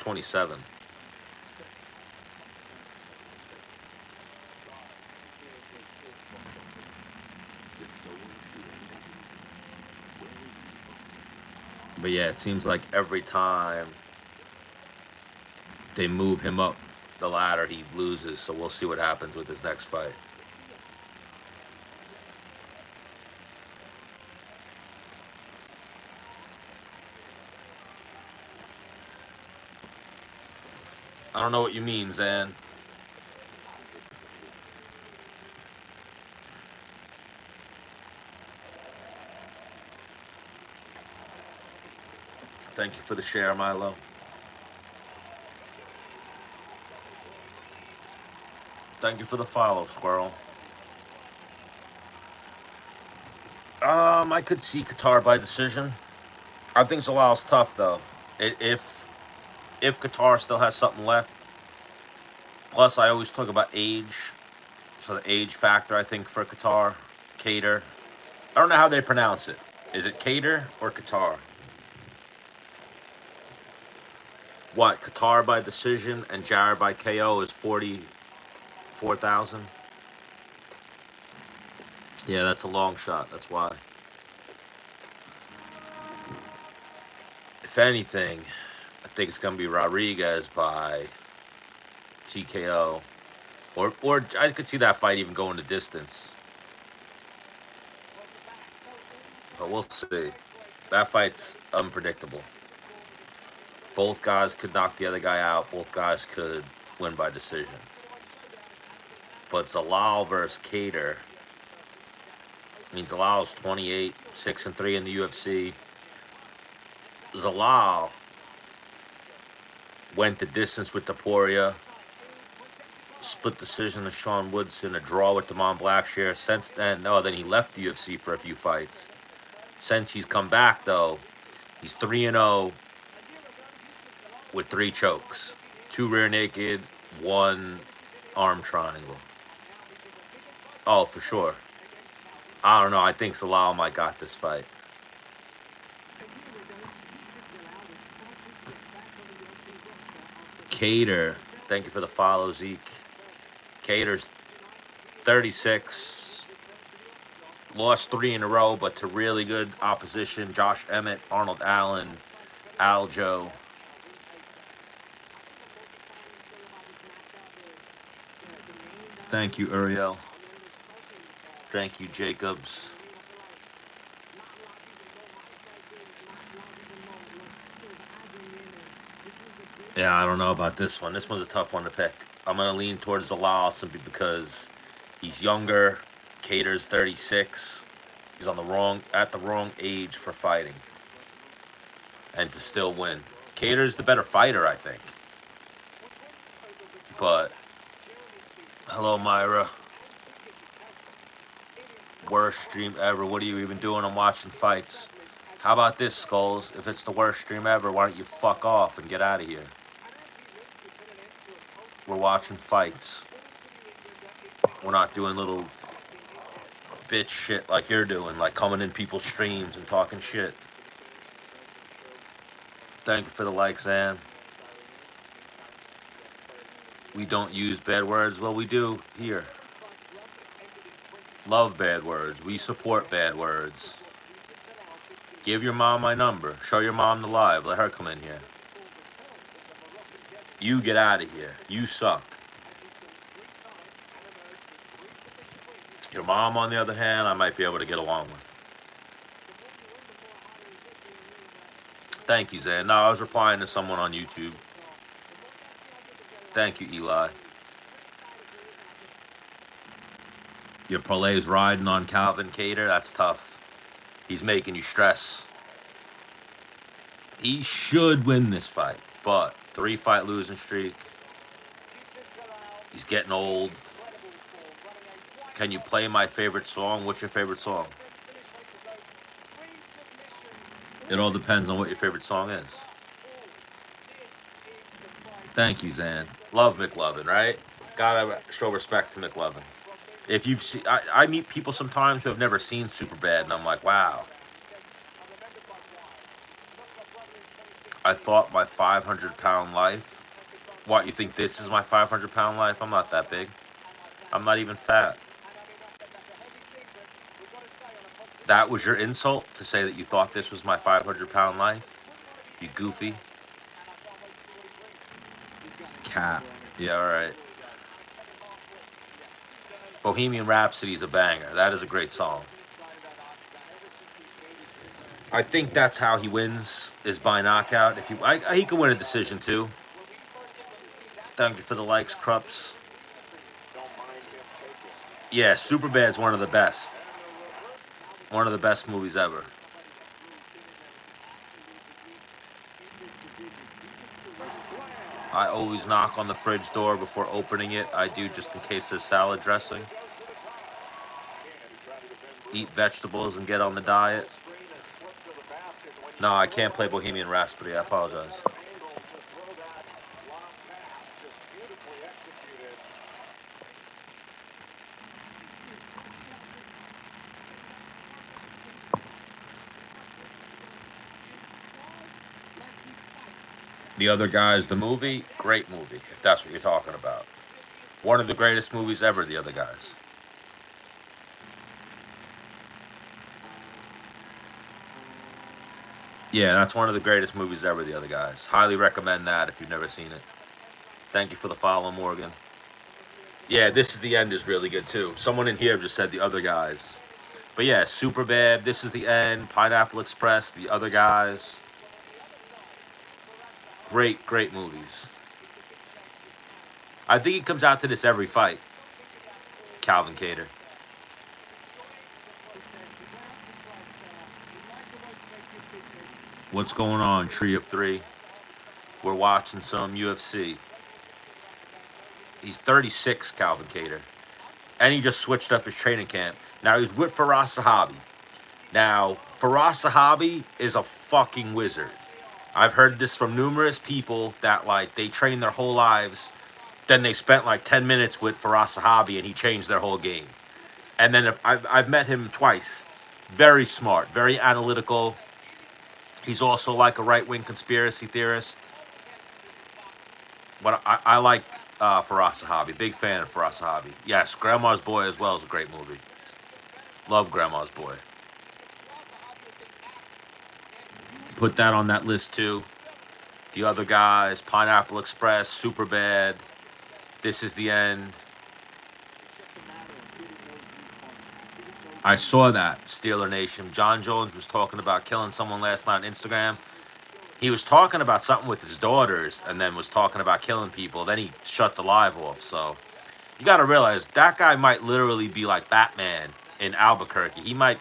27. But yeah, it seems like every time they move him up the ladder, he loses. So we'll see what happens with his next fight. I don't know what you mean, Zan. Thank you for the share, Milo. Thank you for the follow, Squirrel. I could see Kattar by decision. I think Zalal's tough though. If Kattar still has something left. Plus, I always talk about age, so the age factor I think for Kattar, Kattar. I don't know how they pronounce it. Is it Kattar or Kattar? What, Kattar by decision and Jarrett by KO is 44,000? Yeah, that's a long shot. That's why. If anything, I think it's going to be Rodrigues by TKO. Or I could see that fight even going the distance. But we'll see. That fight's unpredictable. Both guys could knock the other guy out. Both guys could win by decision. But Zalal versus Kattar. I mean, Zalal's 28, 6-3 in the UFC. Zalal went the distance with Taporia. Split decision to Sean Woodson. A draw with Damon Blackshear. Since then, then he left the UFC for a few fights. Since he's come back, though, he's 3-0 with 3 chokes. 2 rear naked, 1 arm triangle. Oh, for sure. I don't know. I think Zalal might got this fight. Kattar, thank you for the follow, Zeke. Kattar's 36. Lost 3 in a row, but to really good opposition. Josh Emmett, Arnold Allen, Aljo. Thank you, Uriel. Thank you, Jacobs. Yeah, I don't know about this one. This one's a tough one to pick. I'm going to lean towards Zalal simply because he's younger. Kattar's 36. He's at the wrong age for fighting. And to still win. Kattar's the better fighter, I think. But, hello, Myra. Worst stream ever. What are you even doing? I'm watching fights. How about this, Skulls? If it's the worst stream ever, why don't you fuck off and get out of here? We're watching fights. We're not doing little bitch shit like you're doing, like coming in people's streams and talking shit. Thank you for the likes, Ann. We don't use bad words. Well, we do here. Love bad words. We support bad words. Give your mom my number. Show your mom the live. Let her come in here. You get out of here. You suck. Your mom, on the other hand, I might be able to get along with. Thank you, Zan. No, I was replying to someone on YouTube. Thank you, Eli. Your parlay's riding on Calvin Kattar. That's tough. He's making you stress. He should win this fight, but 3-fight losing streak. He's getting old. Can you play my favorite song? What's your favorite song? It all depends on what your favorite song is. Thank you, Zan. Love McLovin, right? Gotta show respect to McLovin. If you've seen, I meet people sometimes who have never seen Superbad, and I'm like, wow. I thought my 500-pound life. What, you think this is my 500-pound life? I'm not that big. I'm not even fat. That was your insult to say that you thought this was my 500-pound life? You goofy. Cap. Yeah, all right. Bohemian Rhapsody is a banger. That is a great song. I think that's how he wins, is by knockout. If he could win a decision too. Thank you for the likes, Krups. Yeah, Superbad's one of the best. One of the best movies ever. I always knock on the fridge door before opening it. I do, just in case there's salad dressing. Eat vegetables and get on the diet. No, I can't play Bohemian Rhapsody. I apologize. The Other Guys, the movie, great movie, if that's what you're talking about. One of the greatest movies ever, The Other Guys. Yeah, that's one of the greatest movies ever, The Other Guys. Highly recommend that if you've never seen it. Thank you for the follow, Morgan. Yeah, This Is the End is really good too. Someone in here just said The Other Guys. But yeah, Superbad, This Is the End, Pineapple Express, The Other Guys. Great, great movies. I think he comes out to this every fight. Calvin Kattar. What's going on, Tree of Three? We're watching some UFC. He's 36, Calvin Kattar. And he just switched up his training camp. Now he's with Firas Zahabi. Now, Firas Zahabi is a fucking wizard. I've heard this from numerous people that, like, they train their whole lives. Then they spent like 10 minutes with Firas Zahabi and he changed their whole game. And then I've met him twice. Very smart, very analytical. He's also like a right-wing conspiracy theorist. But I like Firas Zahabi. Big fan of Firas Zahabi. Yes, Grandma's Boy as well is a great movie. Love Grandma's Boy. Put that on that list too. The Other Guys, Pineapple Express, Superbad, This Is the End. I saw that, Steeler Nation. John Jones was talking about killing someone last night on Instagram. He was talking about something with his daughters and then was talking about killing people. Then he shut the live off. So you got to realize that guy might literally be like Batman in Albuquerque. He might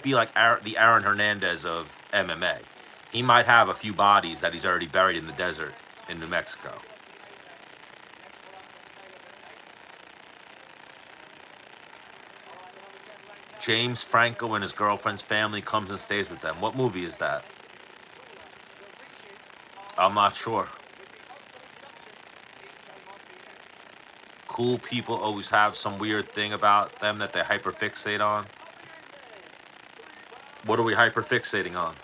be like the Aaron Hernandez of MMA. He might have a few bodies that he's already buried in the desert in New Mexico. James Franco and his girlfriend's family comes and stays with them. What movie is that? I'm not sure. Cool people always have some weird thing about them that they hyperfixate on. What are we hyperfixating on?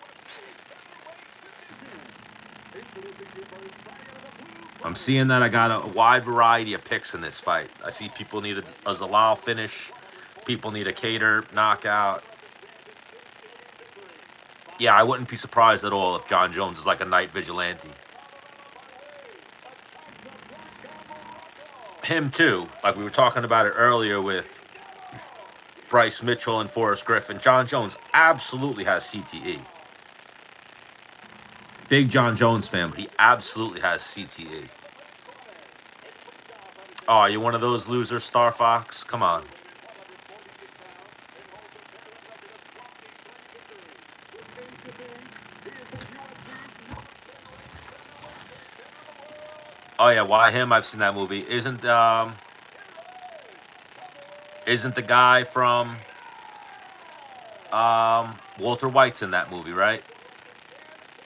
I'm seeing that I got a wide variety of picks in this fight. I see people need a Zalal finish. People need a Kattar knockout. Yeah, I wouldn't be surprised at all if John Jones is like a night vigilante. Him too. Like we were talking about it earlier with Bryce Mitchell and Forrest Griffin. John Jones absolutely has CTE. Big John Jones fan, but he absolutely has CTE. Oh, you're one of those losers, Star Fox? Come on. Oh yeah, why him? I've seen that movie. Isn't the guy from Walter White's in that movie, right?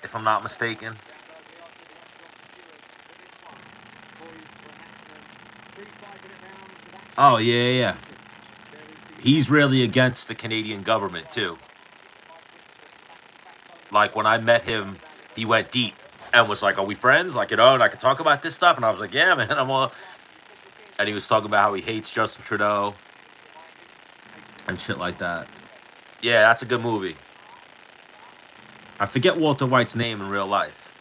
If I'm not mistaken. Oh yeah. He's really against the Canadian government too. Like when I met him He went deep and was like, "Are we friends? Like, you know, and I could talk about this stuff." And I was like, "Yeah, man, I'm all." And he was talking about how he hates Justin Trudeau and shit like that. Yeah, that's a good movie. I forget Walter White's name in real life.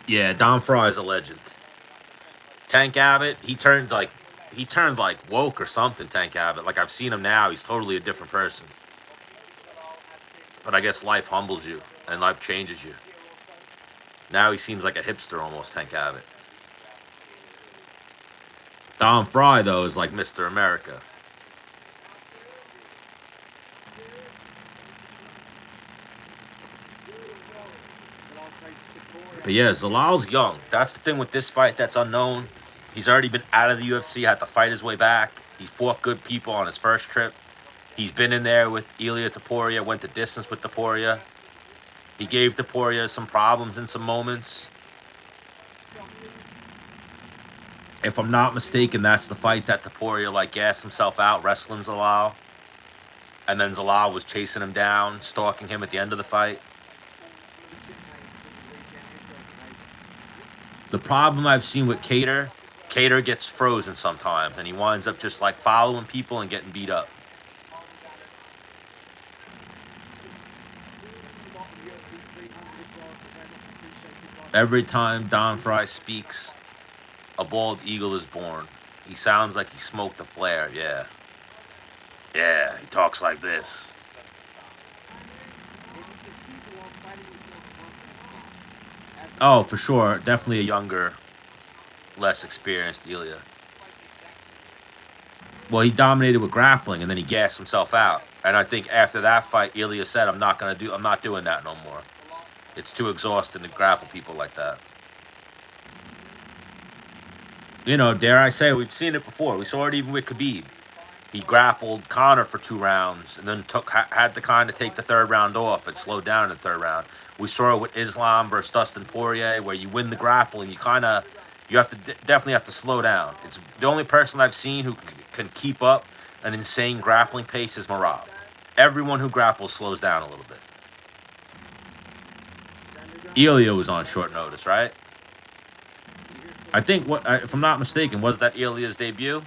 Yeah, Don Fry is a legend. Tank Abbott, he turned like woke or something. Tank Abbott, like I've seen him now, he's totally a different person. But I guess life humbles you and life changes you. Now he seems like a hipster almost, Tank Abbott. Don Fry though is like Mr. America. But yeah, Zalal's young. That's the thing with this fight that's unknown. He's already been out of the UFC, had to fight his way back. He fought good people on his first trip. He's been in there with Ilia Topuria, went the distance with Topuria. He gave Topuria some problems in some moments. If I'm not mistaken, that's the fight that Topuria like gassed himself out wrestling Zalal. And then Zalal was chasing him down, stalking him at the end of the fight. The problem I've seen with Kattar gets frozen sometimes, and he winds up just like following people and getting beat up. Every time Don Fry speaks, a bald eagle is born. He sounds like he smoked a flare, yeah. Yeah, he talks like this. Oh, for sure. Definitely a younger, less experienced Ilia. Well, he dominated with grappling, and then he gassed himself out. And I think after that fight, Ilia said, I'm not doing that no more. It's too exhausting to grapple people like that. You know, dare I say, we've seen it before. We saw it even with Khabib. He grappled Conor for 2 rounds and then had to kind of take the 3rd round off and slow down in the 3rd round. We saw it with Islam versus Dustin Poirier, where you win the grappling, you have to definitely have to slow down. It's the only person I've seen who can keep up an insane grappling pace is Merab. Everyone who grapples slows down a little bit. Ilia was on short notice, right? I think, if I'm not mistaken, was that Ilia's debut?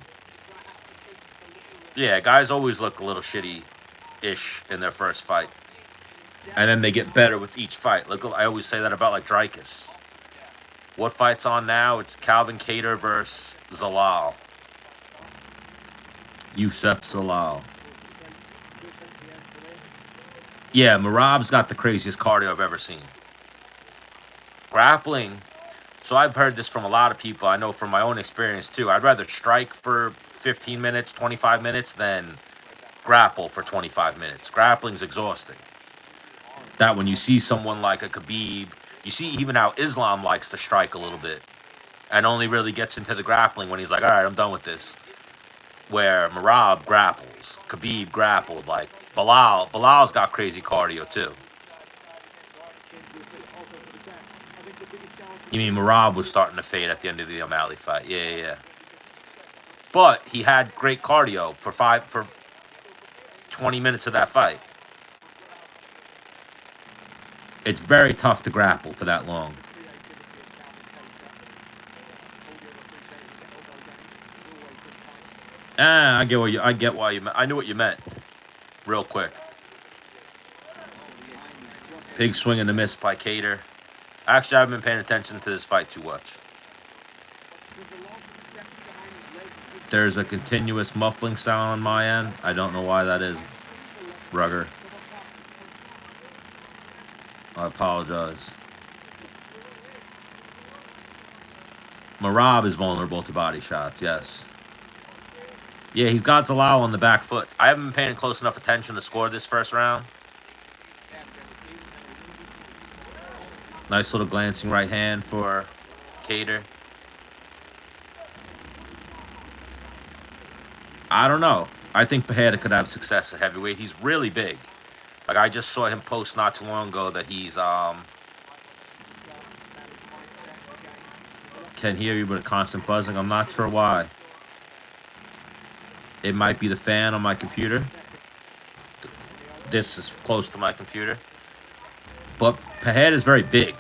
Yeah, guys always look a little shitty-ish in their first fight. And then they get better with each fight. Look, I always say that about, like, Dricus. What fight's on now? It's Calvin Kattar versus Zalal. Youssef Zalal. Yeah, Merab's got the craziest cardio I've ever seen. Grappling. So I've heard this from a lot of people. I know from my own experience, too. I'd rather strike for 15 minutes, 25 minutes than grapple for 25 minutes. Grappling's exhausting. That when you see someone like a Khabib, you see even how Islam likes to strike a little bit and only really gets into the grappling when he's like, all right, I'm done with this. Where Merab grapples, Khabib grappled, like Bilal's got crazy cardio too. You mean Merab was starting to fade at the end of the O'Malley fight? Yeah. But he had great cardio for 20 minutes of that fight. It's very tough to grapple for that long. I get why you meant. I knew what you meant. Real quick. Big swing and a miss by Kattar. Actually, I haven't been paying attention to this fight too much. There's a continuous muffling sound on my end. I don't know why that is, Rugger. I apologize. Merab is vulnerable to body shots, yes. Yeah, he's got Zalal on the back foot. I haven't been paying close enough attention to score this first round. Nice little glancing right hand for Kattar. I don't know. I think Pereira could have success at heavyweight. He's really big. Like, I just saw him post not too long ago that he's, can hear you with a constant buzzing. I'm not sure why. It might be the fan on my computer. this is close to my computer. But Pereira is very big.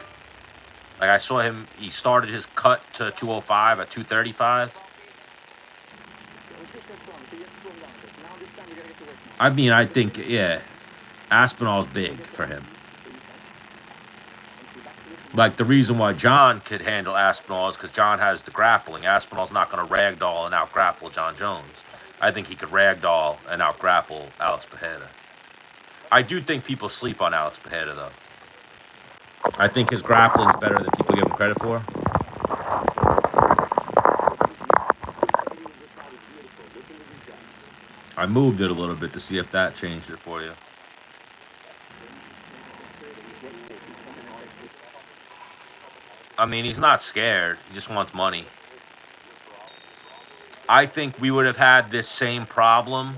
Like I saw him, he started his cut to 205 at 235. I mean, I think, yeah, Aspinall's big for him. Like the reason why John could handle Aspinall is because John has the grappling. Aspinall's not going to ragdoll and out grapple John Jones. I think he could ragdoll and out grapple Alex Pereira. I do think people sleep on Alex Pereira though. I think his grappling's better than people give him credit for. I moved it a little bit to see if that changed it for you. I mean, he's not scared. He just wants money. I think we would have had this same problem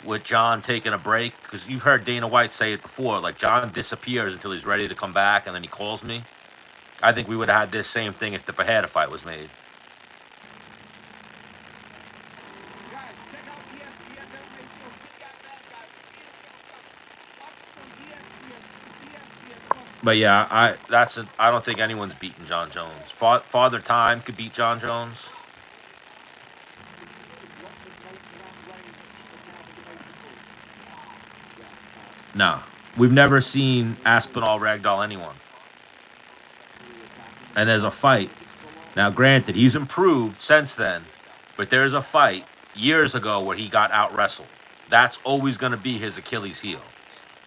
with John taking a break, because you've heard Dana White say it before. Like, John disappears until he's ready to come back, and then he calls me. I think we would have had this same thing if the Pereira fight was made. But yeah, I don't think anyone's beaten John Jones. Father Time could beat John Jones. No, we've never seen Aspinall ragdoll anyone. And there's a fight. Now, granted, he's improved since then, but there's a fight years ago where he got out wrestled. That's always going to be his Achilles heel,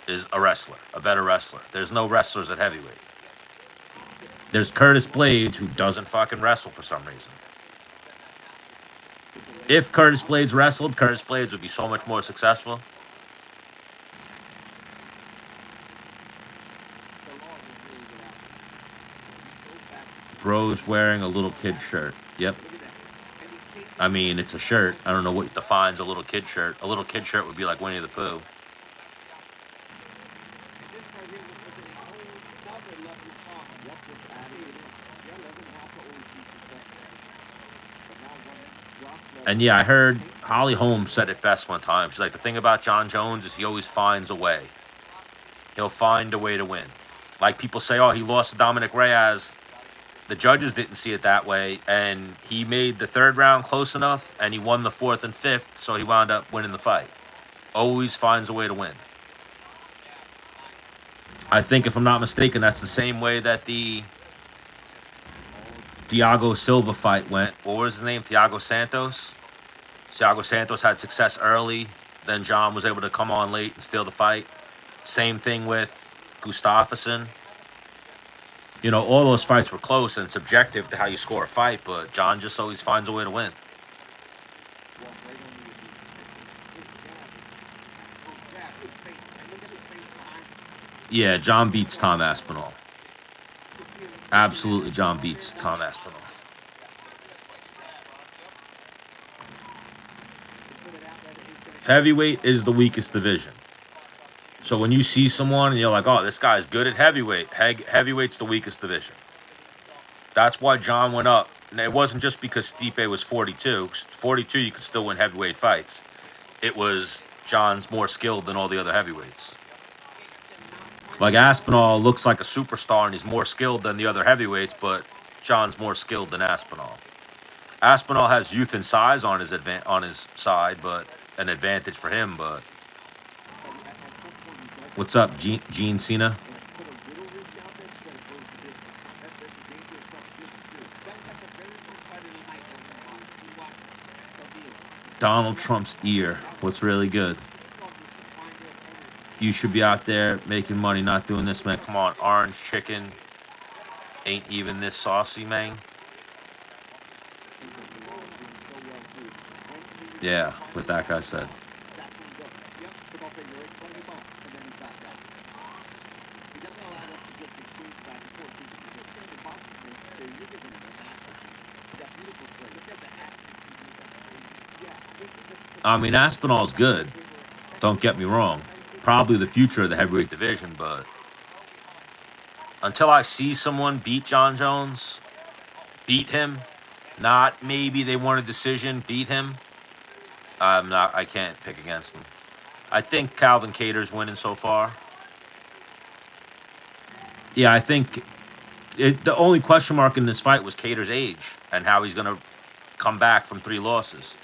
is a wrestler, a better wrestler. There's no wrestlers at heavyweight. There's Curtis Blades, who doesn't fucking wrestle for some reason. If Curtis Blades wrestled, Curtis Blades would be so much more successful. Bro's wearing a little kid shirt. Yep. I mean, it's a shirt. I don't know what defines a little kid shirt. A little kid shirt would be like Winnie the Pooh. And yeah, I heard Holly Holmes said it best one time. She's like, the thing about John Jones is he always finds a way. He'll find a way to win. Like people say, oh, he lost to Dominic Reyes. The judges didn't see it that way, and he made the third round close enough, and he won the fourth and fifth, so he wound up winning the fight. Always finds a way to win. I think, if I'm not mistaken, that's the same way that the Thiago Silva fight went. What was his name? Thiago Santos? Thiago Santos had success early, then John was able to come on late and steal the fight. Same thing with Gustafsson. You know, all those fights were close and subjective to how you score a fight, but John just always finds a way to win. Yeah, John beats Tom Aspinall. Absolutely, John beats Tom Aspinall. Heavyweight is the weakest division. So when you see someone and you're like, oh, this guy's good at heavyweight, heavyweight's the weakest division. That's why John went up. And it wasn't just because Stipe was 42. 42, you could still win heavyweight fights. It was John's more skilled than all the other heavyweights. Like Aspinall looks like a superstar and he's more skilled than the other heavyweights, but John's more skilled than Aspinall. Aspinall has youth and size on his side, but an advantage for him. But what's up, Gene Cena? Donald Trump's ear. What's really good? You should be out there making money, not doing this, man. Come on, orange chicken ain't even this saucy, man. Yeah, what that guy said. I mean, Aspinall's good. Don't get me wrong. Probably the future of the heavyweight division, but until I see someone beat John Jones, beat him, not maybe they won a decision, beat him, I can't pick against him. I think Calvin Kattar's winning so far. Yeah, I think the only question mark in this fight was Kattar's age and how he's going to come back from 3 losses.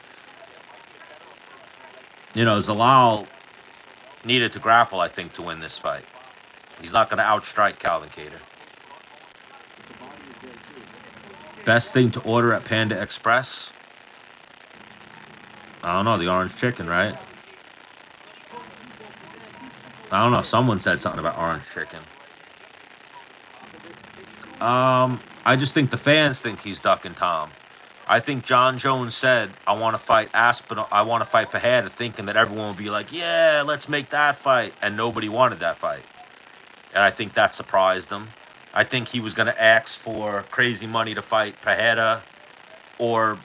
You know, Zalal needed to grapple, I think, to win this fight. He's not going to outstrike Calvin Kattar. Best thing to order at Panda Express? I don't know, the orange chicken, right? I don't know, someone said something about orange chicken. I just think the fans think he's ducking Tom. I think John Jones said, I want to fight Aspinall, I want to fight Pajeda, thinking that everyone would be like, yeah, let's make that fight. And nobody wanted that fight. And I think that surprised him. I think he was going to ask for crazy money to fight Pajeda or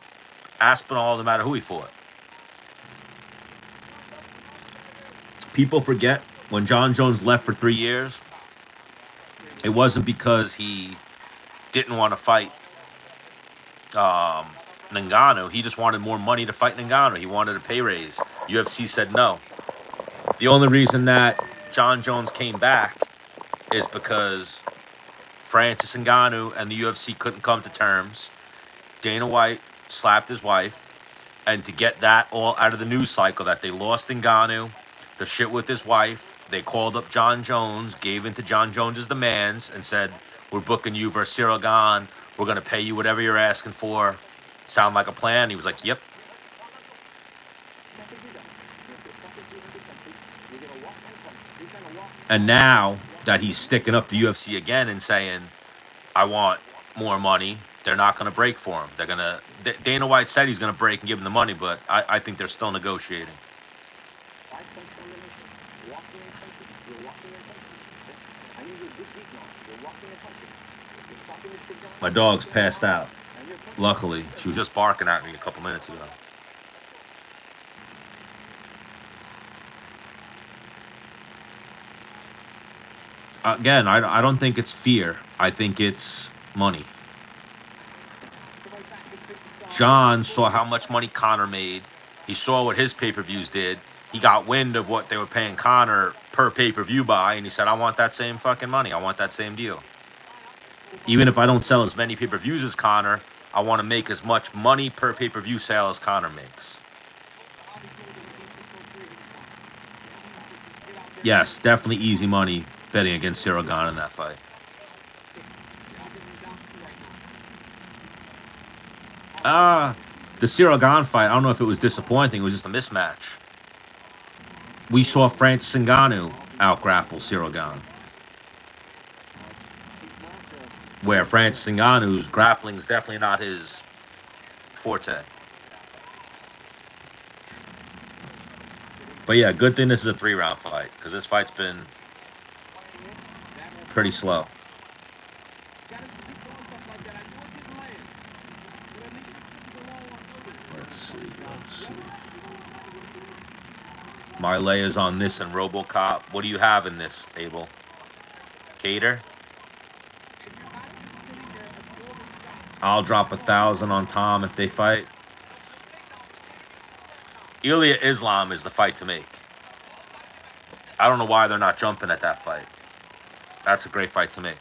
Aspinall, no matter who he fought. People forget when John Jones left for 3 years, it wasn't because he didn't want to fight Ngannou. He just wanted more money to fight Ngannou. He wanted a pay raise. UFC said no. The only reason that John Jones came back is because Francis Ngannou and the UFC couldn't come to terms. Dana White slapped his wife, and to get that all out of the news cycle that they lost Ngannou, the shit with his wife, they called up John Jones, gave in to John Jones's demands, and said, we're booking you versus Cyril Gane. We're going to pay you whatever you're asking for. Sound like a plan? He was like, yep. And now that he's sticking up the UFC again and saying, I want more money, they're not going to break for him. They're going to... Dana White said he's going to break and give him the money, but I think they're still negotiating. My dog's passed out. Luckily, she was just barking at me a couple minutes ago. Again, I don't think it's fear. I think it's money. John saw how much money Conor made. He saw what his pay-per-views did. He got wind of what they were paying Conor per pay-per-view by, and he said, I want that same fucking money. I want that same deal. Even if I don't sell as many pay-per-views as Conor, I want to make as much money per pay-per-view sale as Conor makes. Yes, definitely easy money betting against Cyril Gane in that fight. The Cyril Gane fight, I don't know if it was disappointing. It was just a mismatch. We saw Francis Ngannou out-grapple Cyril Gane, where Francis Ngannou's grappling is definitely not his forte. But yeah, good thing this is a 3-round fight, because this fight's been pretty slow. Let's see. Marleya's on this and RoboCop. What do you have in this, Abel? Kattar? I'll drop 1,000 on Tom if they fight. Ilya Islam is the fight to make. I don't know why they're not jumping at that fight. That's a great fight to make.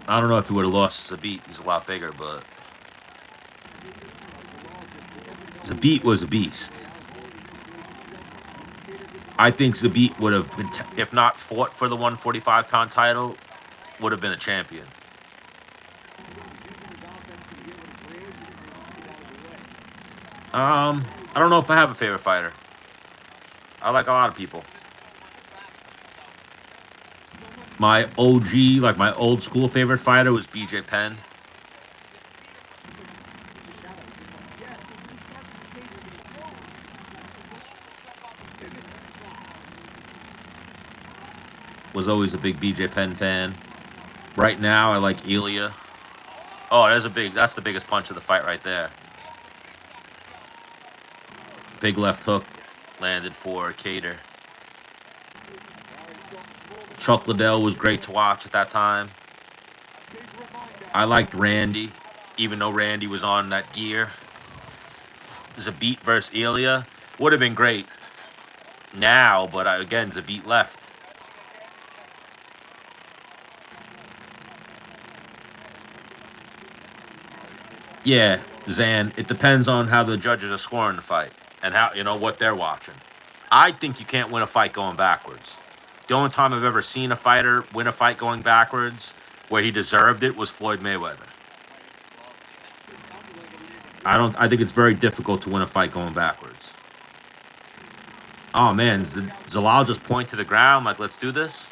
I don't know if he would have lost Zabit. He's a lot bigger, but Zabit was a beast. I think Zabit would have been, if not fought for the 145-pound title, would have been a champion. I don't know if I have a favorite fighter. I like a lot of people. My OG, like my old school favorite fighter was BJ Penn. Was always a big BJ Penn fan. Right now, I like Ilya. Oh, that's the biggest punch of the fight right there. Big left hook landed for Kattar. Chuck Liddell was great to watch at that time. I liked Randy, even though Randy was on that gear. Zabit versus Ilya would have been great now, but again, Zabit left. Yeah, Zan, it depends on how the judges are scoring the fight and how, what they're watching. I think you can't win a fight going backwards. The only time I've ever seen a fighter win a fight going backwards where he deserved it was Floyd Mayweather. I think it's very difficult to win a fight going backwards. Oh man, Zalal just point to the ground like, let's do this,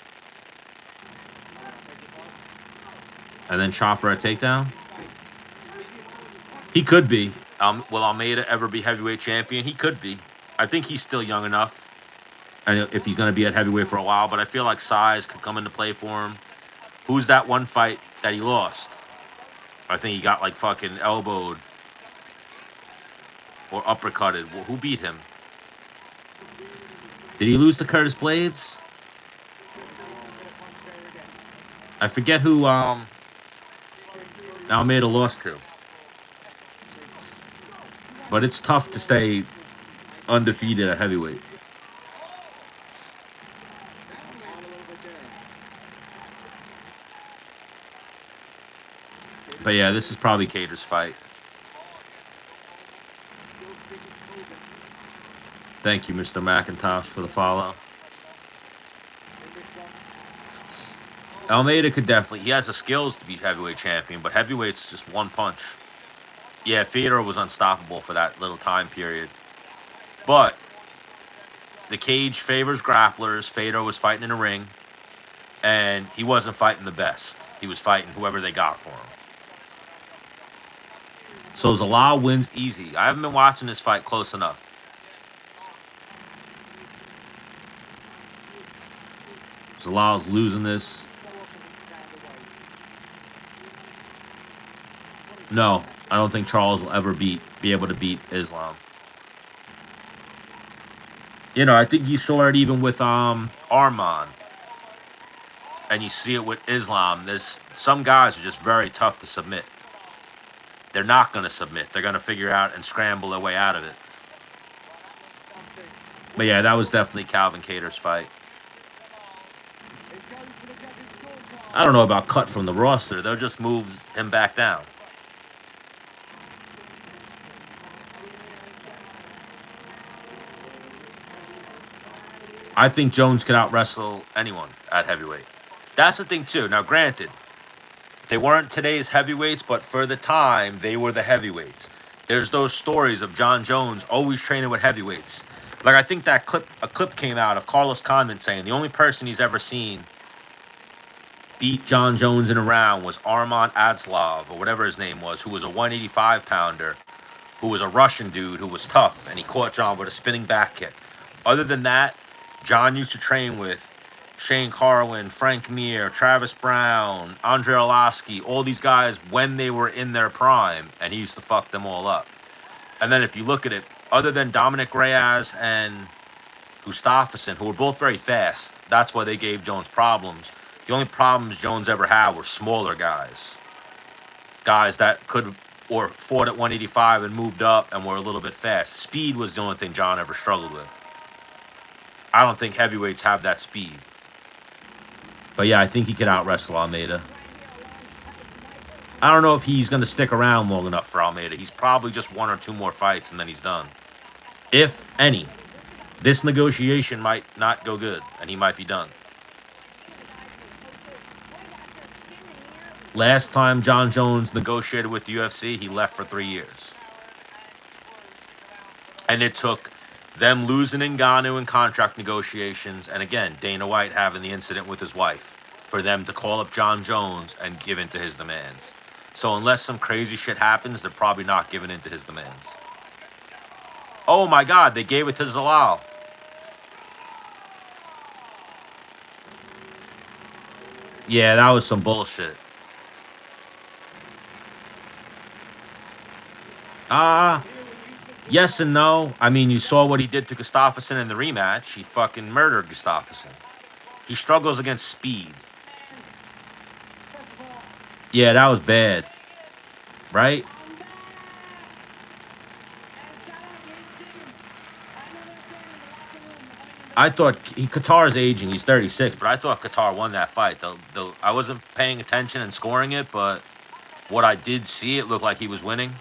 and then shot for a takedown. He could be. Will Almeida ever be heavyweight champion? He could be. I think he's still young enough, and if he's going to be at heavyweight for a while, but I feel like size could come into play for him. Who's that one fight that he lost? I think he got like fucking elbowed or uppercutted. Who beat him? Did he lose to Curtis Blades? I forget who Almeida lost to. But it's tough to stay undefeated at heavyweight. But yeah, this is probably Kattar's fight. Thank you, Mr. McIntosh, for the follow. Almeida could definitely... He has the skills to be heavyweight champion, but heavyweight's just one punch. Yeah, Fedor was unstoppable for that little time period. But the cage favors grapplers. Fedor was fighting in a ring, and he wasn't fighting the best. He was fighting whoever they got for him. So Zalal wins easy. I haven't been watching this fight close enough. Zalal's losing this. No, I don't think Charles will ever be able to beat Islam. I think you saw it even with Arman. And you see it with Islam. There's some guys are just very tough to submit. They're not going to submit. They're going to figure out and scramble their way out of it. But yeah, that was definitely Calvin Kattar's fight. I don't know about cut from the roster. They'll just move him back down. I think Jones could out-wrestle anyone at heavyweight. That's the thing, too. Now, granted, they weren't today's heavyweights, but for the time, they were the heavyweights. There's those stories of John Jones always training with heavyweights. Like, I think a clip came out of Carlos Condon saying the only person he's ever seen beat John Jones in a round was Arman Adslov, or whatever his name was, who was a 185-pounder, who was a Russian dude who was tough, and he caught John with a spinning back kick. Other than that, John used to train with Shane Carwin, Frank Mir, Travis Brown, Andre Arlovsky, all these guys when they were in their prime, and he used to fuck them all up. And then if you look at it, other than Dominic Reyes and Gustafsson, who were both very fast, that's why they gave Jones problems. The only problems Jones ever had were smaller guys. Guys that could or fought at 185 and moved up and were a little bit fast. Speed was the only thing John ever struggled with. I don't think heavyweights have that speed. But yeah, I think he could out-wrestle Almeida. I don't know if he's going to stick around long enough for Almeida. He's probably just one or two more fights and then he's done. If any. This negotiation might not go good and he might be done. Last time John Jones negotiated with the UFC, he left for 3 years. And it took them losing Ngannou in contract negotiations, and again, Dana White having the incident with his wife, for them to call up John Jones and give in to his demands. So unless some crazy shit happens, they're probably not giving in to his demands. Oh my God, they gave it to Zalal. Yeah, that was some bullshit. Yes and no. I mean, you saw what he did to Gustafsson in the rematch. He fucking murdered Gustafsson. He struggles against speed. Yeah, that was bad. Right? I thought Kattar's aging. He's 36, but I thought Kattar won that fight. I wasn't paying attention and scoring it, but what I did see, it looked like he was winning.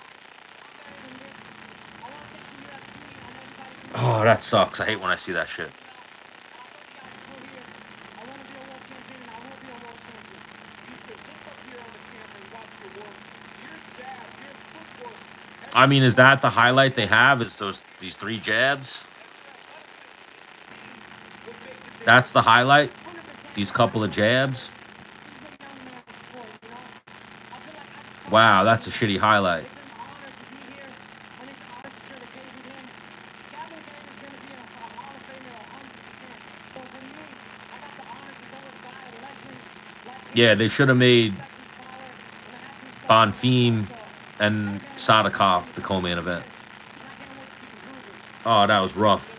Oh, that sucks. I hate when I see that shit. I mean, is that the highlight they have? Is these 3 jabs? That's the highlight? These couple of jabs? Wow, that's a shitty highlight. Yeah, they should have made Bonfim and Sadikov the co-main event. Oh, that was rough.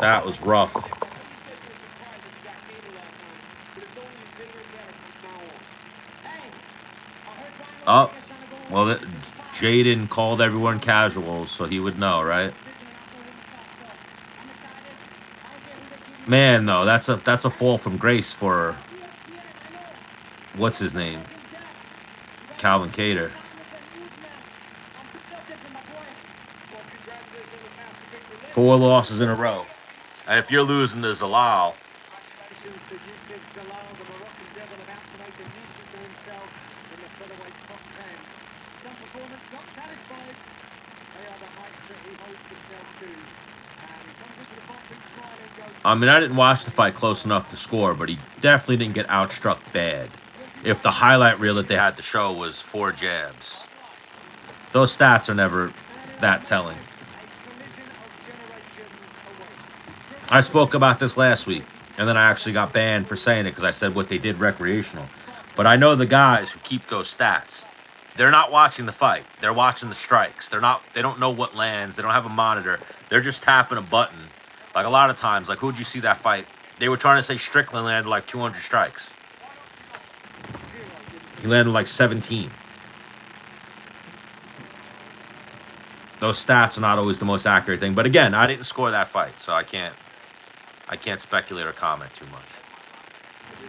That was rough. Oh, well, Jaden called everyone casuals, so he would know, right? Man, though, that's a fall from grace for what's his name, Calvin Kattar. 4 losses in a row, and if you're losing to Zalal, I mean, I didn't watch the fight close enough to score, but he definitely didn't get outstruck bad. If the highlight reel that they had to show was 4 jabs, those stats are never that telling. I spoke about this last week, and then I actually got banned for saying it because I said what they did recreational. But I know the guys who keep those stats. They're not watching the fight. They're watching the strikes. They don't know what lands. They don't have a monitor. They're just tapping a button. Like a lot of times, like who'd you see that fight? They were trying to say Strickland landed like 200 strikes. He landed like 17. Those stats are not always the most accurate thing. But again, I didn't score that fight, so I can't speculate or comment too much.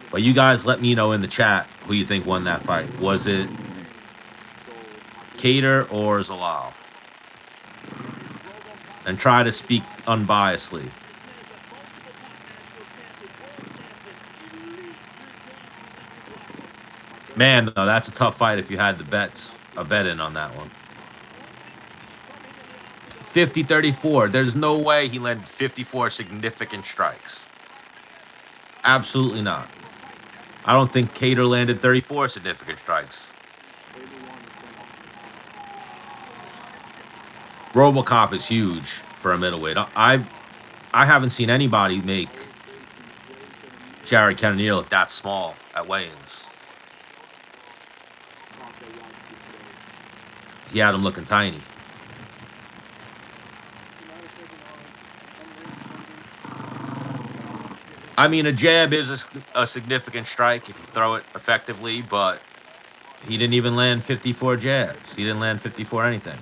But you guys let me know in the chat who you think won that fight. Was it Kattar or Zalal? And try to speak unbiasedly. Man, though, that's a tough fight if you had a bet in on that one. 50-34. There's no way he landed 54 significant strikes. Absolutely not. I don't think Kattar landed 34 significant strikes. RoboCop is huge for a middleweight. I haven't seen anybody make Jared Cannonier look that small at weigh-ins. He had him looking tiny. I mean, a jab is a significant strike if you throw it effectively, but he didn't even land 54 jabs. He didn't land 54 anything.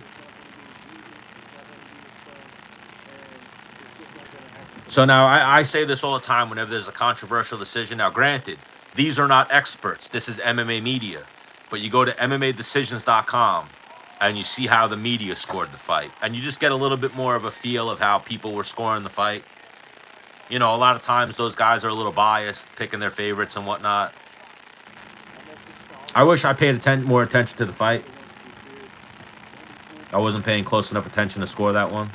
So now I say this all the time whenever there's a controversial decision. Now, granted, these are not experts. This is MMA media. But you go to MMAdecisions.com and you see how the media scored the fight. And you just get a little bit more of a feel of how people were scoring the fight. You know, a lot of times those guys are a little biased, picking their favorites and whatnot. I wish I paid more attention to the fight. I wasn't paying close enough attention to score that one.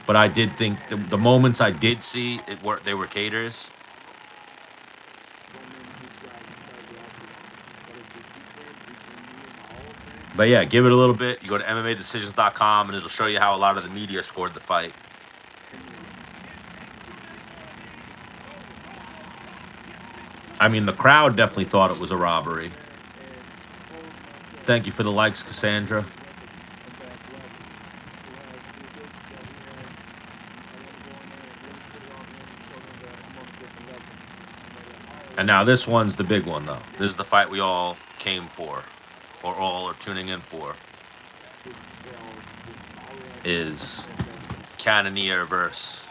But I did think the moments I did see, they were Kattar's. But yeah, give it a little bit. You go to MMAdecisions.com and it'll show you how a lot of the media scored the fight. I mean, the crowd definitely thought it was a robbery. Thank you for the likes, Cassandra. And now this one's the big one, though. This is the fight we all came for, or all are tuning in for. is Cannonier versus.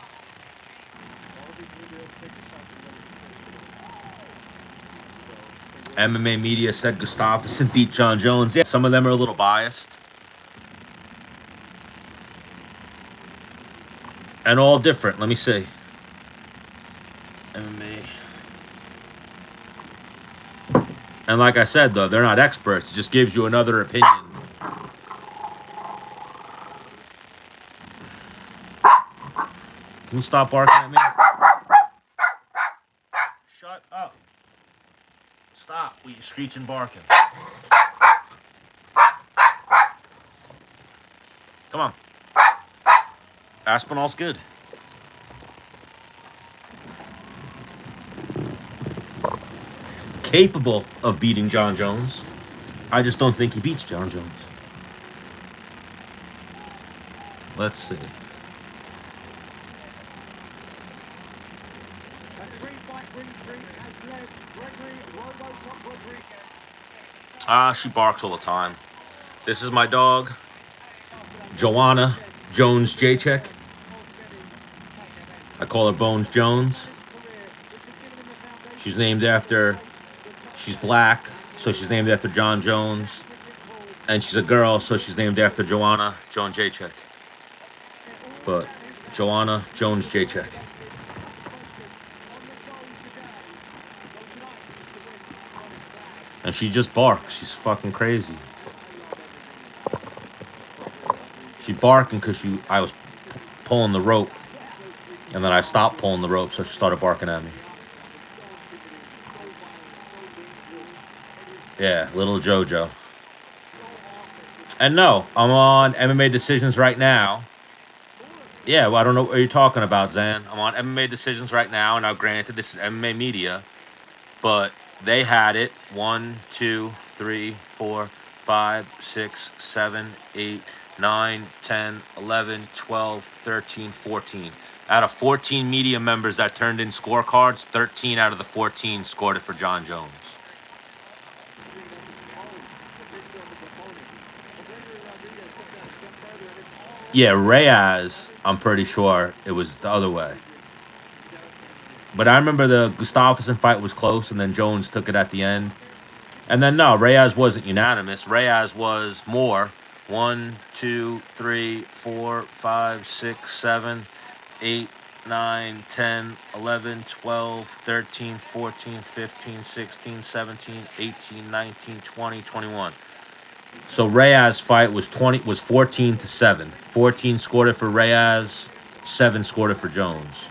MMA media said Gustafsson beat John Jones. Yeah, some of them are a little biased. And all different. Let me see. MMA. And like I said, though, they're not experts. It just gives you another opinion. Can you stop barking at me? Shut up. Stop with your screeching barking. Come on. Aspinall's good. Capable of beating John Jones. I just don't think he beats John Jones. Let's see. She barks all the time. This is my dog, Joanna Jones Jacek. I call her Bones Jones. She's named after, she's black, so she's named after John Jones. And she's a girl, so she's named after Joanna Jones Jacek. But Joanna Jones Jacek. And she just barks. She's fucking crazy. She barking because I was pulling the rope. And then I stopped pulling the rope, so she started barking at me. Yeah, little JoJo. And no, I'm on MMA Decisions right now. Yeah, well, I don't know what you're talking about, Zan. I'm on MMA Decisions right now. Now, granted, this is MMA Media. But they had it 1, 2, 3, 4, 5, 6, 7, 8, 9, 10, 11, 12, 13, 14. Out of 14 media members that turned in scorecards, 13 out of the 14 scored it for John Jones. Yeah, Reyes, I'm pretty sure it was the other way. But I remember the Gustafsson fight was close, and then Jones took it at the end. And then, no, Reyes wasn't unanimous. Reyes was more. 1, 2, 3, 4, 5, 6, 7, 8, 9, 10, 11, 12, 13, 14, 15, 16, 17, 18, 19, 20, 21. So Reyes' fight was 14-7. 14 scored it for Reyes, 7 scored it for Jones.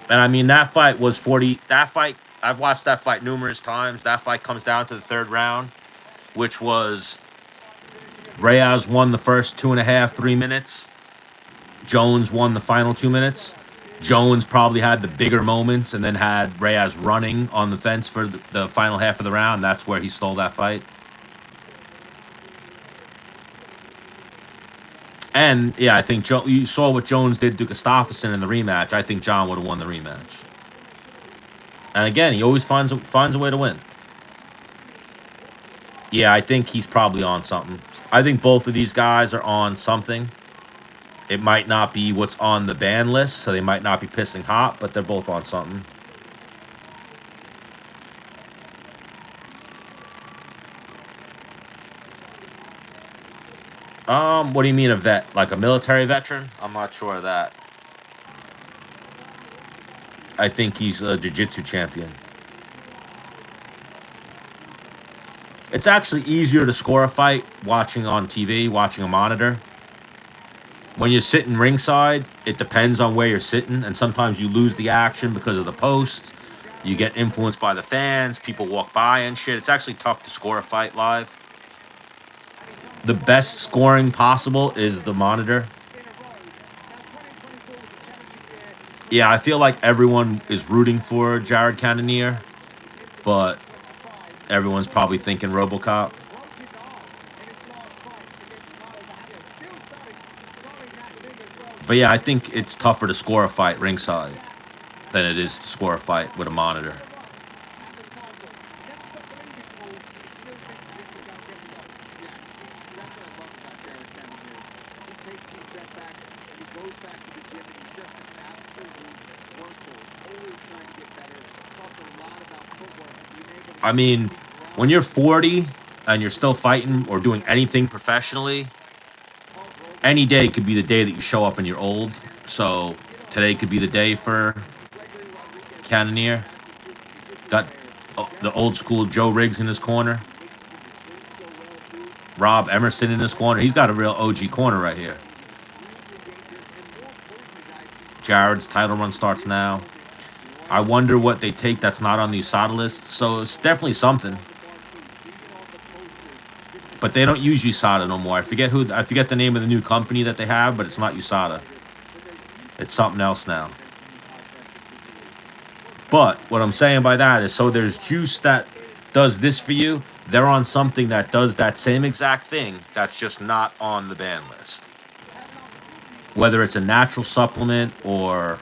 And I mean, that fight was 40. That fight, I've watched that fight numerous times. That fight comes down to the third round, which was Reyes won the first 2.5, 3 minutes. Jones won the final 2 minutes. Jones probably had the bigger moments and then had Reyes running on the fence for the final half of the round. That's where he stole that fight. And, yeah, I think you saw what Jones did to Gustafsson in the rematch. I think John would have won the rematch. And, again, he always finds a way to win. Yeah, I think he's probably on something. I think both of these guys are on something. It might not be what's on the ban list, so they might not be pissing hot, but they're both on something. What do you mean a vet? Like a military veteran? I'm not sure of that. I think he's a jiu-jitsu champion. It's actually easier to score a fight watching on TV, watching a monitor. When you're sitting ringside, it depends on where you're sitting, and sometimes you lose the action because of the post. You get influenced by the fans, people walk by and shit. It's actually tough to score a fight live. The best scoring possible is the monitor. Yeah, I feel like everyone is rooting for Jared Cannonier, but everyone's probably thinking RoboCop. But yeah, I think it's tougher to score a fight ringside than it is to score a fight with a monitor. I mean, when you're 40 and you're still fighting or doing anything professionally, any day could be the day that you show up and you're old. So today could be the day for Cannonier. Got the old school Joe Riggs in his corner. Rob Emerson in his corner. He's got a real OG corner right here. Jared's title run starts now. I wonder what they take that's not on the USADA list. So it's definitely something. But they don't use USADA no more. I forget the name of the new company that they have, but it's not USADA. It's something else now. But what I'm saying by that is, so there's juice that does this for you. They're on something that does that same exact thing that's just not on the ban list. Whether it's a natural supplement or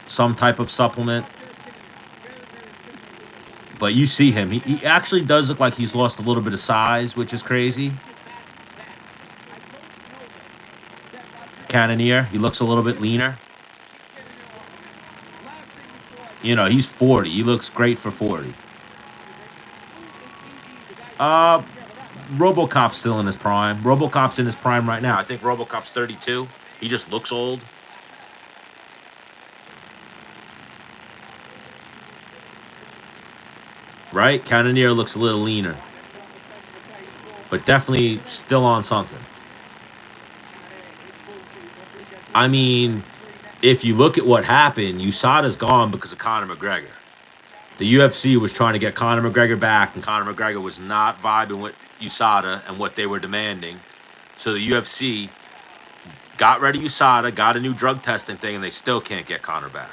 some type of supplement. But you see him. He actually does look like he's lost a little bit of size, which is crazy. Cannonier, he looks a little bit leaner. You know, he's 40. He looks great for 40. RoboCop's still in his prime. RoboCop's in his prime right now. I think RoboCop's 32. He just looks old. Right? Cannonier looks a little leaner. But definitely still on something. I mean, if you look at what happened, USADA's gone because of Conor McGregor. The UFC was trying to get Conor McGregor back, and Conor McGregor was not vibing with USADA and what they were demanding. So the UFC got rid of USADA, got a new drug testing thing, and they still can't get Conor back.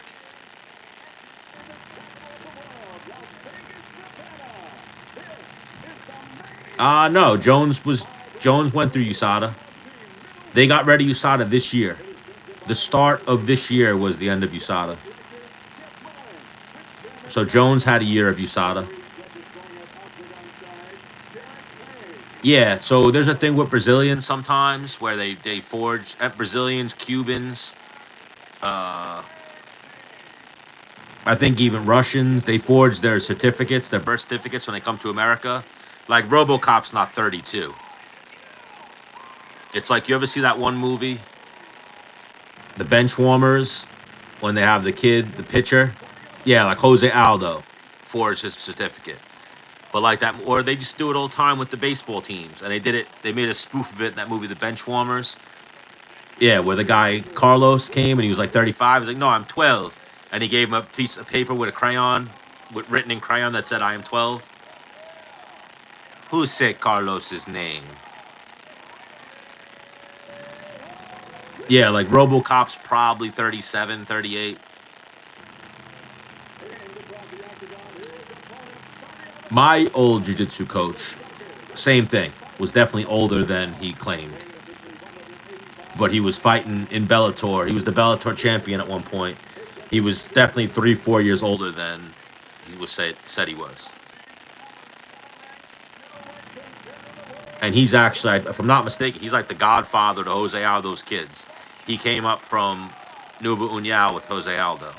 No, Jones went through USADA. They got rid of USADA this year. The start of this year was the end of USADA. So Jones had a year of USADA. Yeah, so there's a thing with Brazilians sometimes where they forge Brazilians, Cubans, I think even Russians, they forge their certificates, their birth certificates when they come to America. Like RoboCop's not 32. It's like, you ever see that one movie, The Benchwarmers, when they have the kid, the pitcher? Yeah, like Jose Aldo forged his certificate. But like that, or they just do it all the time with the baseball teams. And they made a spoof of it in that movie, The Benchwarmers. Yeah, where the guy, Carlos, came and he was like 35. He's like, no, I'm 12. And he gave him a piece of paper with a crayon, written in crayon that said, I am 12. Who said Carlos's name? Yeah, like RoboCop's probably 37, 38. My old jiu-jitsu coach, same thing, was definitely older than he claimed. But he was fighting in Bellator. He was the Bellator champion at one point. He was definitely 3-4 years older than he was said he was. And he's actually, if I'm not mistaken, he's like the godfather to Jose Aldo's kids. He came up from Nueva União with Jose Aldo.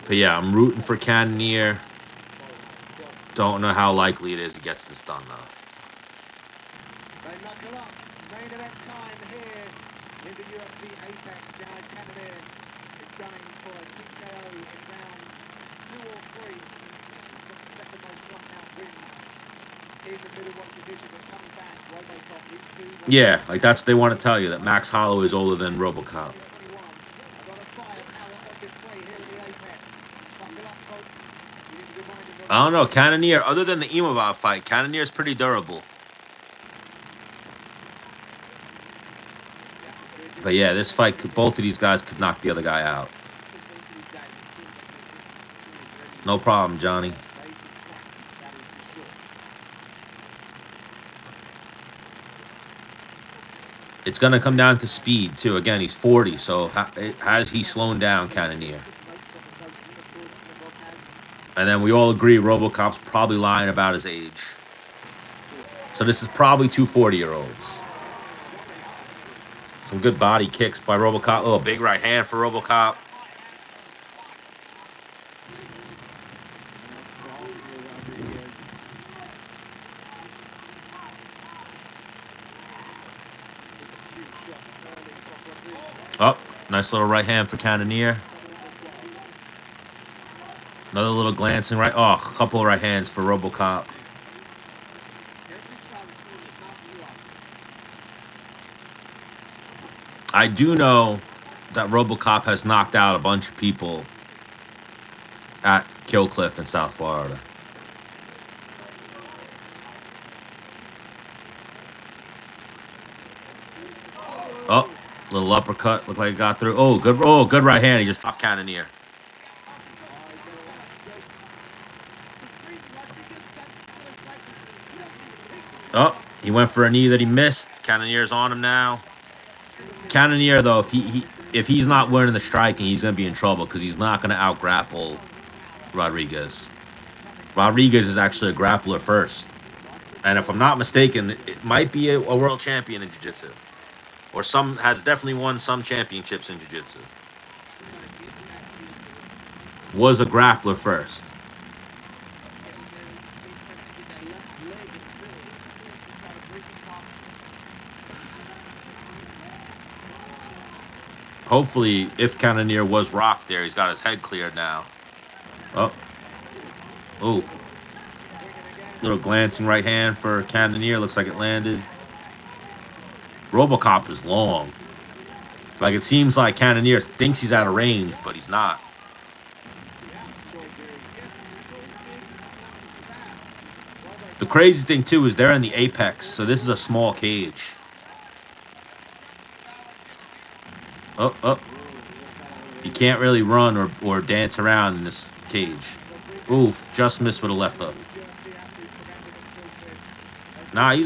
But yeah, I'm rooting for Cannonier. Don't know how likely it is he gets this done, though. Main event time here in the UFC Apex. Jared Cannonier is gunning for a TKO in round 2 or 3. He's got the second most knockout wins in the middleweight division. And coming back, RoboCop into... Yeah, like that's what they want to tell you, that Max Holloway is older than RoboCop. I don't know, Cannonier, other than the Imavov fight, Cannonier is pretty durable. But yeah, this fight, both of these guys could knock the other guy out. No problem, Johnny. It's going to come down to speed, too. Again, he's 40, so has he slowed down, Cannonier? And then we all agree RoboCop's probably lying about his age. So this is probably two 40-year-olds. Some good body kicks by RoboCop. Oh, big right hand for RoboCop. Oh, nice little right hand for Cannonier. Another little glancing right. Oh, a couple of right hands for RoboCop. I do know that RoboCop has knocked out a bunch of people at Kill Cliff in South Florida. Oh, little uppercut. Looked like it got through. Oh, good. Oh, good right hand. He just dropped Cannonier. Oh, he went for a knee that he missed. Cannonier's on him now. Cannonier, though, if he's not winning the striking, he's gonna be in trouble because he's not gonna out grapple Rodrigues. Rodrigues is actually a grappler first, and if I'm not mistaken, it might be a world champion in jiu-jitsu, or has definitely won some championships in jiu-jitsu. Was a grappler first. Hopefully, if Cannonier was rocked there, he's got his head cleared now. Oh. Oh. Little glancing right hand for Cannonier. Looks like it landed. RoboCop is long. Like, it seems like Cannonier thinks he's out of range, but he's not. The crazy thing, too, is they're in the apex, so this is a small cage. Oh, oh. You can't really run or dance around in this cage. Oof, just missed with a left hook. Nah,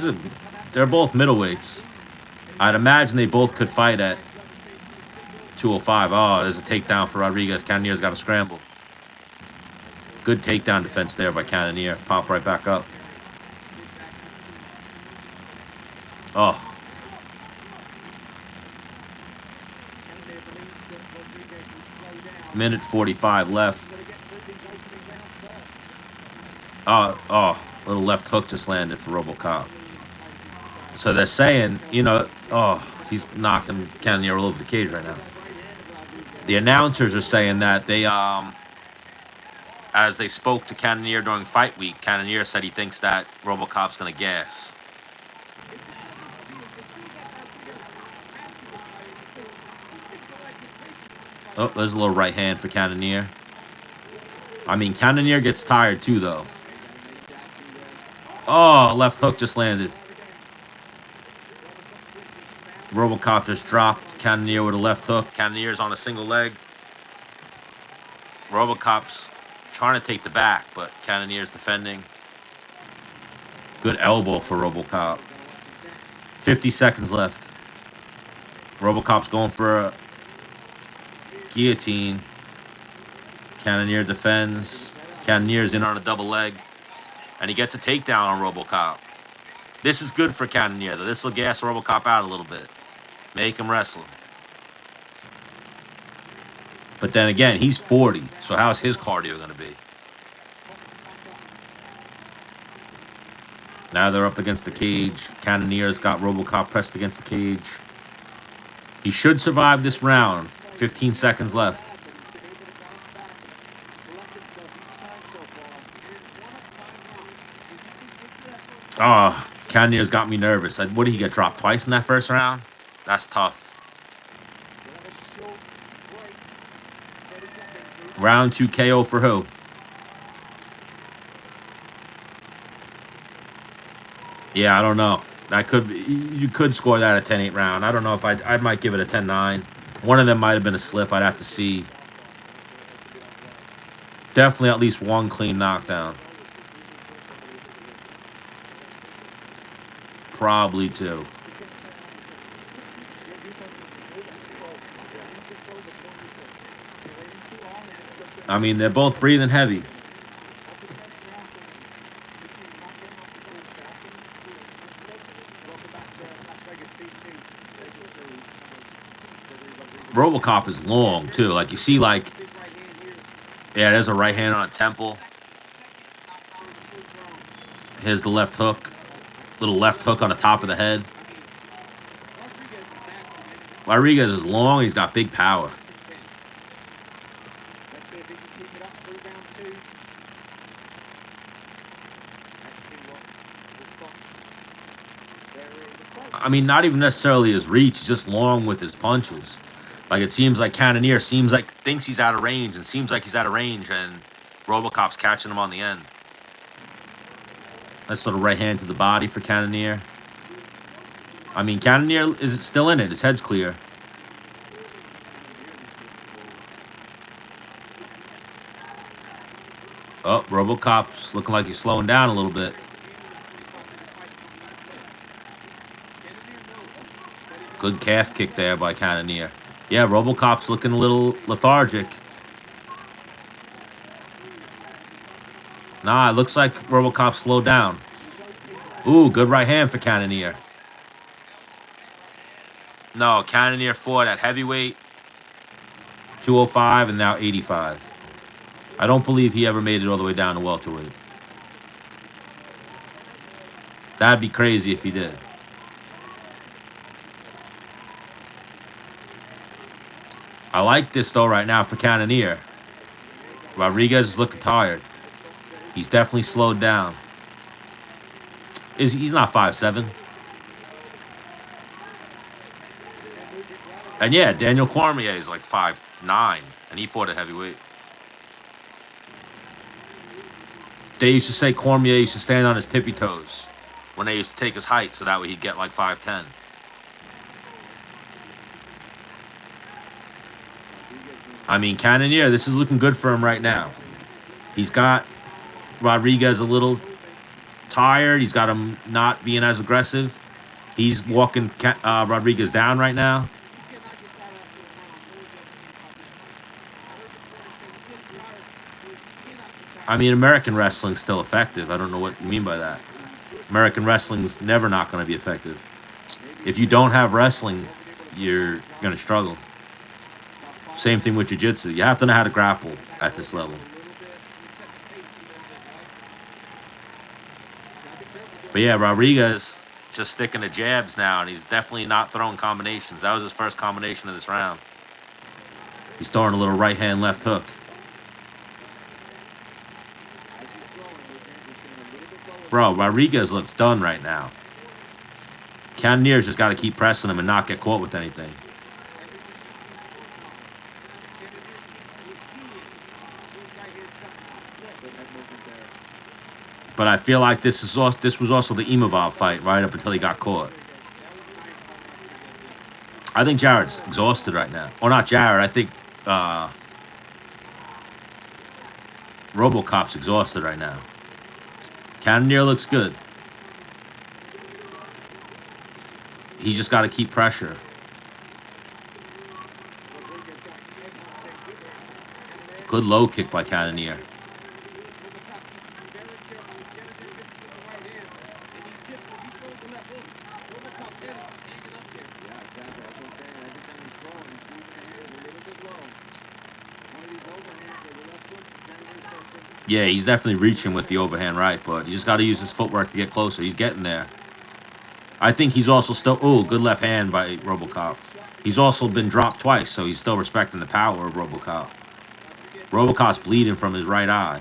they're both middleweights. I'd imagine they both could fight at 205. Oh, there's a takedown for Rodrigues. Cannonier's got a scramble. Good takedown defense there by Cannonier. Pop right back up. Oh. Minute 45 left. Oh, little left hook just landed for RoboCop. So they're saying, he's knocking Cannonier all over the cage right now. The announcers are saying that they, as they spoke to Cannonier during fight week, Cannonier said he thinks that RoboCop's going to gas. Oh, there's a little right hand for Cannonier. I mean, Cannonier gets tired too, though. Oh, left hook just landed. RoboCop just dropped Cannonier with a left hook. Cannonier's on a single leg. RoboCop's trying to take the back, but Cannonier's defending. Good elbow for RoboCop. 50 seconds left. RoboCop's going for a guillotine. Cannonier defends. Cannonier's in on a double leg. And he gets a takedown on RoboCop. This is good for Cannonier, though. This will gas RoboCop out a little bit. Make him wrestle. But then again, he's 40. So how's his cardio going to be? Now they're up against the cage. Cannonier's got RoboCop pressed against the cage. He should survive this round. 15 seconds left. Oh, Cannonier's got me nervous. What did he get dropped twice in that first round? That's tough. Round 2 KO for who? Yeah, I don't know. You could score that a 10-8 round. I don't know if I might give it a 10-9. One of them might have been a slip. I'd have to see. Definitely at least one clean knockdown. Probably two. I mean, they're both breathing heavy. RoboCop is long, too. Like, you see, like, yeah, there's a right hand on a temple. Here's the left hook. Little left hook on the top of the head. Rodrigues is long. He's got big power. I mean, not even necessarily his reach. He's just long with his punches. Like, it seems like Cannonier thinks he's out of range, and seems like he's out of range, and RoboCop's catching him on the end. Nice little right hand to the body for Cannonier. I mean, Cannonier is still in it. His head's clear. Oh, RoboCop's looking like he's slowing down a little bit. Good calf kick there by Cannonier. Yeah, RoboCop's looking a little lethargic. Nah, it looks like RoboCop slowed down. Ooh, good right hand for Cannonier. No, Cannonier fought at heavyweight, 205, and now 85. I don't believe he ever made it all the way down to welterweight. That'd be crazy if he did. I like this, though, right now for Cannonier. Rodrigues is looking tired. He's definitely slowed down. He's not 5'7". And yeah, Daniel Cormier is like 5'9", and he fought at heavyweight. They used to say Cormier used to stand on his tippy toes when they used to take his height, so that way he'd get like 5'10". I mean, Cannonier, this is looking good for him right now. He's got Rodrigues a little tired. He's got him not being as aggressive. He's walking Rodrigues down right now. I mean, American wrestling's still effective. I don't know what you mean by that. American wrestling's never not going to be effective. If you don't have wrestling, you're going to struggle. Same thing with jiu-jitsu. You have to know how to grapple at this level. But yeah, Rodrigues just sticking to jabs now, and he's definitely not throwing combinations. That was his first combination of this round. He's throwing a little right hand, left hook. Bro, Rodrigues looks done right now. Cannonier's just got to keep pressing him and not get caught with anything. But I feel like this was also the Imavov fight right up until he got caught. I think Jared's exhausted right now. Or not Jared. I think RoboCop's exhausted right now. Cannonier looks good. He's just got to keep pressure. Good low kick by Cannonier. Yeah, he's definitely reaching with the overhand right, but you just got to use his footwork to get closer. He's getting there. I think he's also still... Oh, good left hand by RoboCop. He's also been dropped twice, so he's still respecting the power of RoboCop. RoboCop's bleeding from his right eye.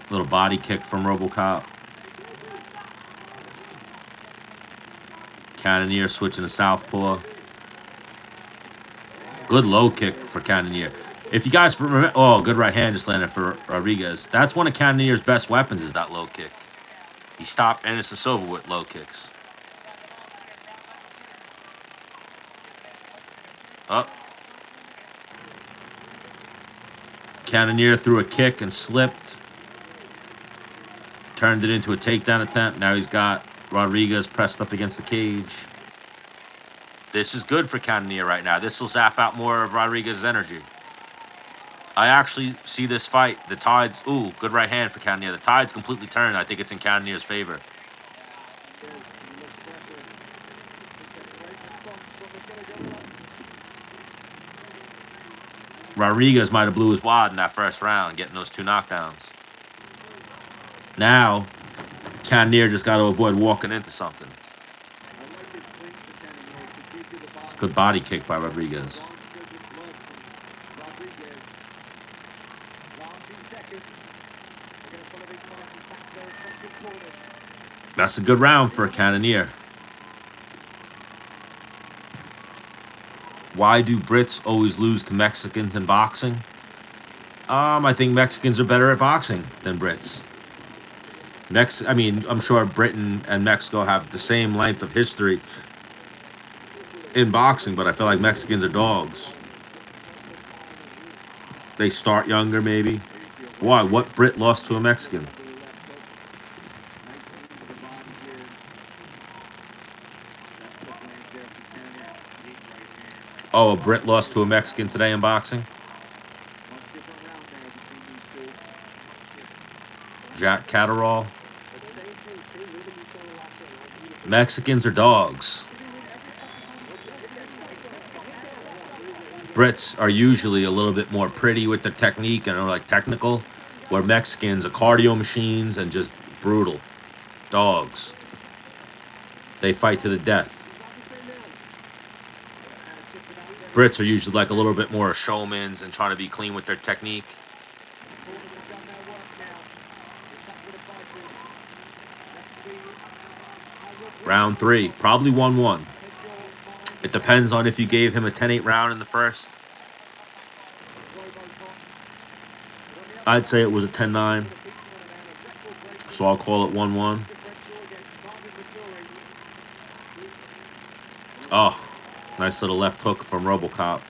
Little body kick from RoboCop. Cannonier switching to southpaw. Good low kick for Cannonier. If you guys remember... Oh, good right hand just landed for Rodrigues. That's one of Cannonier's best weapons is that low kick. He stopped Anderson Silva with low kicks. Up. Cannonier threw a kick and slipped. Turned it into a takedown attempt. Now he's got Rodrigues pressed up against the cage. This is good for Cannonier right now. This will zap out more of Rodrigues' energy. I actually see this fight. The tides... Ooh, good right hand for Cannonier. The tide's completely turned. I think it's in Cannonier's favor. Rodrigues might have blew his wad in that first round, getting those 2 knockdowns. Now, Cannonier just got to avoid walking into something. Good body kick by Rodrigues. That's a good round for a Cannonier. Why do Brits always lose to Mexicans in boxing? I think Mexicans are better at boxing than Brits. I mean, I'm sure Britain and Mexico have the same length of history in boxing, but I feel like Mexicans are dogs. They start younger, maybe. Why? What Brit lost to a Mexican? Oh, a Brit lost to a Mexican today in boxing? Jack Catterall. Mexicans are dogs. Brits are usually a little bit more pretty with their technique and are like technical, where Mexicans are cardio machines and just brutal. Dogs. They fight to the death. Brits are usually like a little bit more showmans and trying to be clean with their technique. Round 3, probably 1-1. It depends on if you gave him a 10-8 round in the first. I'd say it was a 10-9. So I'll call it 1-1. Oh, nice little left hook from RoboCop.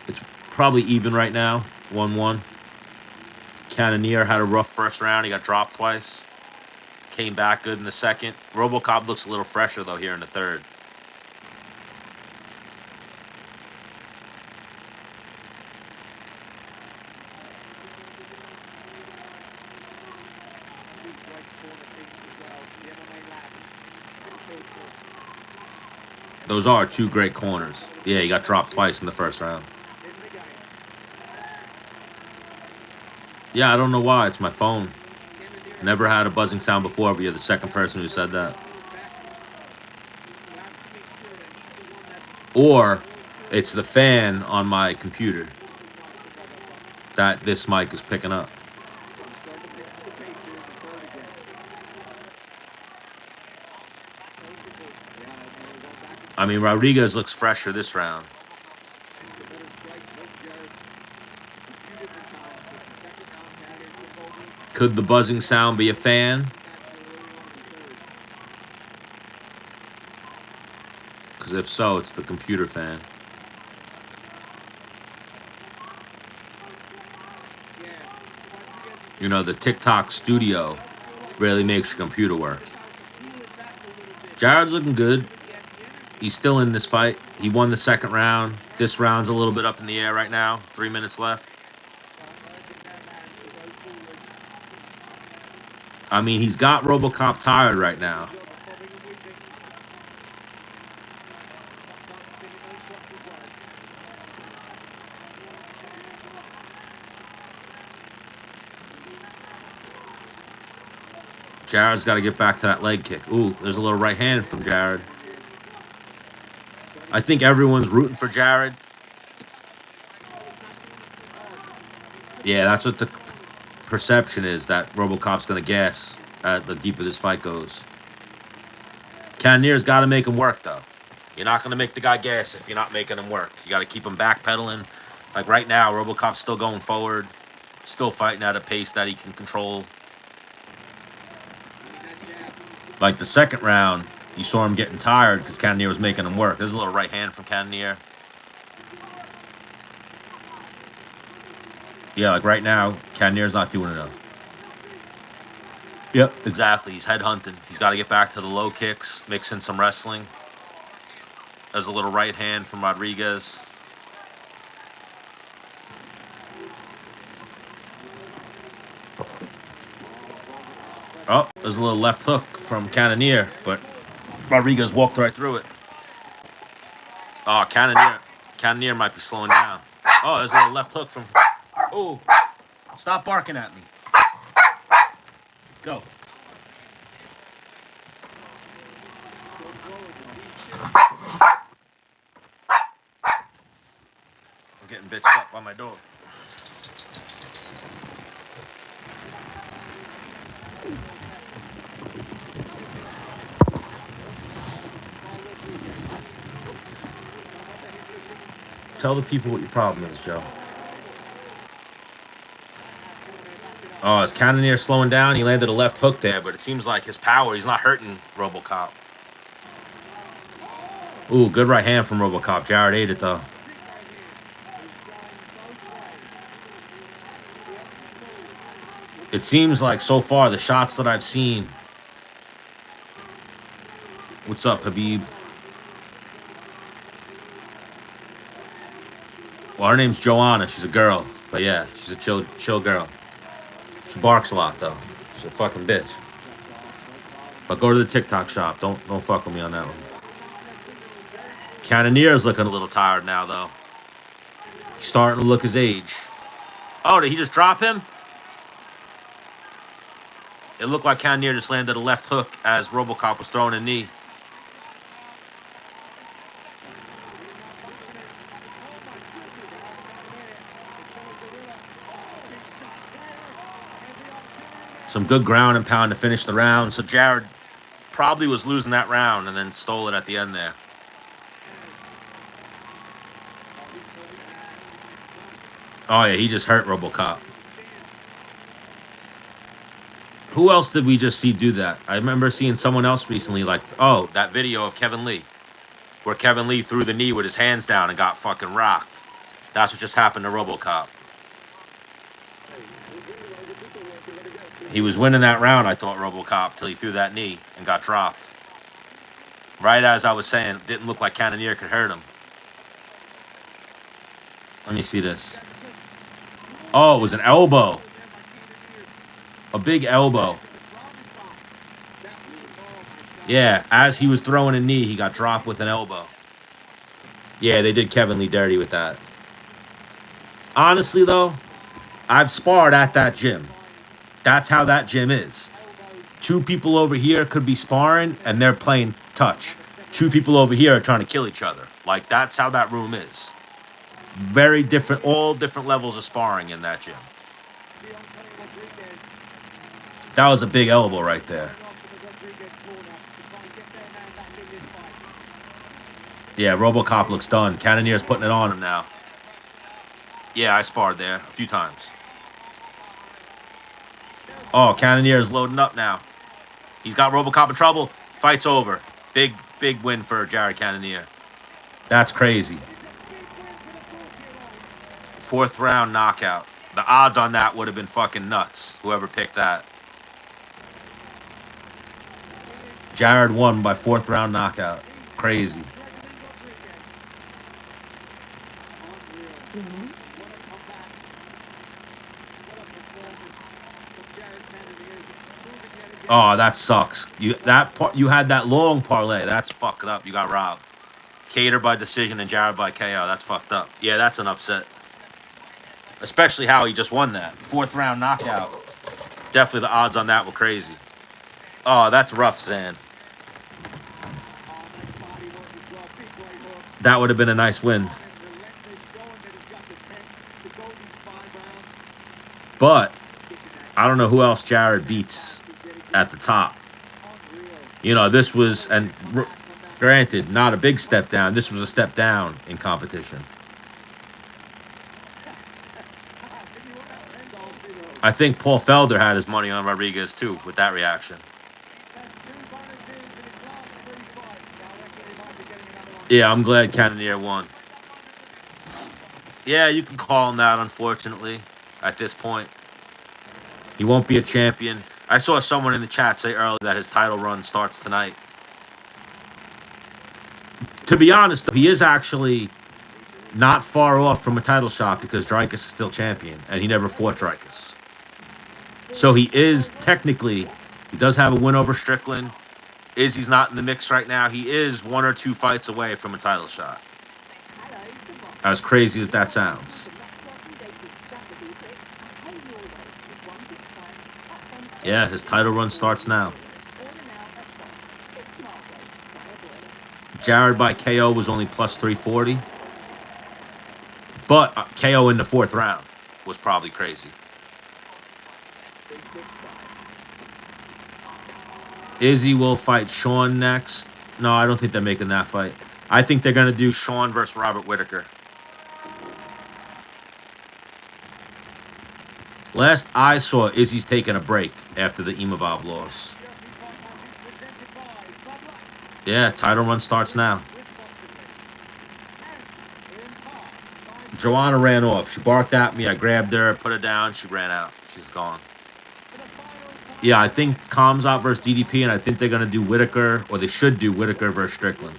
It's probably even right now, 1-1. Cannonier had a rough first round. He got dropped twice. Came back good in the second. RoboCop looks a little fresher, though, here in the third. Those are 2 great corners. Yeah, he got dropped twice in the first round. Yeah, I don't know why. It's my phone. Never had a buzzing sound before, but you're the second person who said that. Or it's the fan on my computer that this mic is picking up. I mean, Rodrigues looks fresher this round. Could the buzzing sound be a fan? Because if so, it's the computer fan. You know, the TikTok studio really makes your computer work. Jared's looking good. He's still in this fight. He won the second round. This round's a little bit up in the air right now. 3 minutes left. I mean, he's got RoboCop tired right now. Jared's got to get back to that leg kick. Ooh, there's a little right hand from Jared. I think everyone's rooting for Jared. Yeah, that's what the perception is, that RoboCop's going to gas the deeper this fight goes. Cannonier's got to make him work, though. You're not going to make the guy gas if you're not making him work. You got to keep him backpedaling. Like right now, RoboCop's still going forward, still fighting at a pace that he can control. Like the second round, you saw him getting tired because Cannonier was making him work. There's a little right hand from Cannonier. Yeah, like right now, Cannonier's not doing enough. Yep, exactly. He's headhunting. He's got to get back to the low kicks, mix in some wrestling. There's a little right hand from Rodrigues. Oh, there's a little left hook from Cannonier, but Rodrigues walked right through it. Oh, Cannonier might be slowing down. Oh, there's a little left hook from... Oh, stop barking at me. Go. I'm getting bitched up by my dog. Tell the people what your problem is, Joe. Oh, is Cannonier slowing down? He landed a left hook there, but it seems like his power, he's not hurting RoboCop. Ooh, good right hand from RoboCop. Jared ate it, though. It seems like so far, the shots that I've seen... What's up, Habib? Well, her name's Joanna. She's a girl. But yeah, she's a chill girl. She barks a lot, though. She's a fucking bitch. But go to the TikTok shop. Don't fuck with me on that one. Cannonier's looking a little tired now, though. He's starting to look his age. Oh, did he just drop him? It looked like Cannonier just landed a left hook as RoboCop was throwing a knee. Some good ground and pound to finish the round. So Jared probably was losing that round and then stole it at the end there. Oh, yeah, he just hurt RoboCop. Who else did we just see do that? I remember seeing someone else recently, like, oh, that video of Kevin Lee, where Kevin Lee threw the knee with his hands down and got fucking rocked. That's what just happened to RoboCop. He was winning that round, I thought, RoboCop, till he threw that knee and got dropped. Right as I was saying, it didn't look like Cannonier could hurt him. Let me see this. Oh, it was an elbow. A big elbow. Yeah, as he was throwing a knee, he got dropped with an elbow. Yeah, they did Kevin Lee dirty with that. Honestly, though, I've sparred at that gym. That's how that gym is. Two people over here could be sparring, and they're playing touch. Two people over here are trying to kill each other. Like, that's how that room is. Very different, all different levels of sparring in that gym. That was a big elbow right there. Yeah, RoboCop looks done. Cannonier's putting it on him now. Yeah, I sparred there a few times. Oh, Cannonier's loading up now. He's got RoboCop in trouble. Fight's over. Big win for Jared Cannonier. That's crazy. 4th round knockout. The odds on that would have been fucking nuts. Whoever picked that. Jared won by 4th round knockout. Crazy. Oh, that sucks. You had that long parlay. That's fucked up. You got robbed. Kattar by decision and Jared by KO. That's fucked up. Yeah, that's an upset. Especially how he just won that. 4th round knockout. Definitely the odds on that were crazy. Oh, that's rough, Zan. That would have been a nice win. But I don't know who else Jared beats at the top. You know, this was, and granted, not a big step down. This was a step down in competition. I think Paul Felder had his money on Rodrigues, too, with that reaction. Yeah, I'm glad Cannonier won. Yeah, you can call him that, unfortunately, at this point. He won't be a champion. I saw someone in the chat say earlier that his title run starts tonight. To be honest, though, he is actually not far off from a title shot because Dricus is still champion, and he never fought Dricus. So he is technically, he does have a win over Strickland. Izzy's not in the mix right now. He is 1 or 2 fights away from a title shot. As crazy as that sounds. Yeah, his title run starts now. Jared by KO was only plus 340. But KO in the 4th round was probably crazy. Izzy will fight Sean next. No, I don't think they're making that fight. I think they're going to do Sean versus Robert Whittaker. Last I saw, Izzy's taking a break after the Imavov loss. Yeah, title run starts now. Joanna ran off. She barked at me. I grabbed her, put her down. She ran out. She's gone. Yeah, I think Kamzat versus DDP, and I think they're going to do Whittaker, or they should do Whittaker versus Strickland.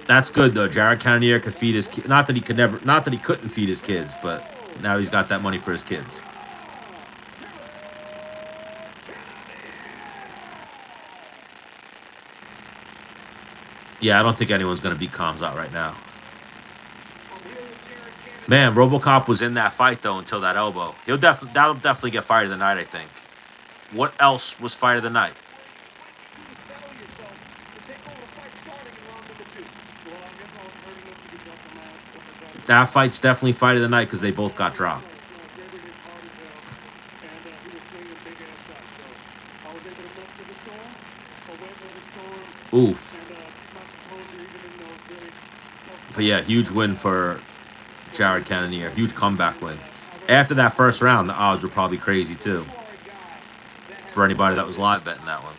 That's good though. Jared Cannonier could feed his kids. Not that he couldn't feed his kids, but now he's got that money for his kids. Yeah, I don't think anyone's going to beat Kamzat right now. Man, RoboCop was in that fight though until that elbow. That'll definitely get fight of the night, I think. What else was fight of the night? That fight's definitely fight of the night because they both got dropped. Oof. But yeah, huge win for Jared Cannonier. Huge comeback win. After that first round, the odds were probably crazy too. For anybody that was live betting that one.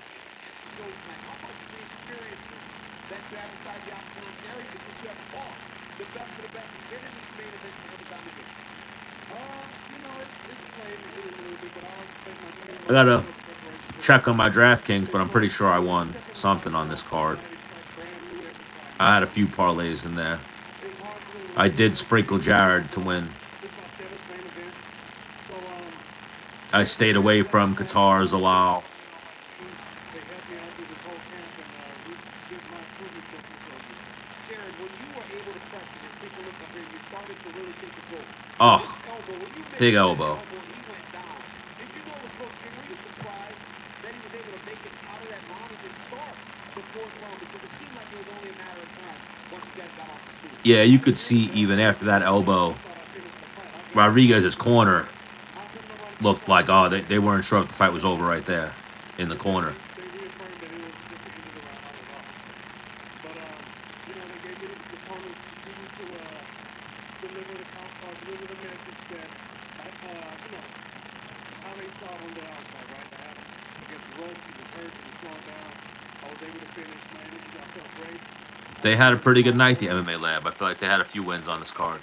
I gotta check on my DraftKings, but I'm pretty sure I won something on this card. I had a few parlays in there. I did sprinkle Jared to win. I stayed away from Kattar, Zalal. Oh, big elbow. Yeah, you could see even after that elbow, Rodrigues' corner looked like, oh, they weren't sure if the fight was over right there in the corner. They had a pretty good night, the MMA Lab. I feel like they had a few wins on this card.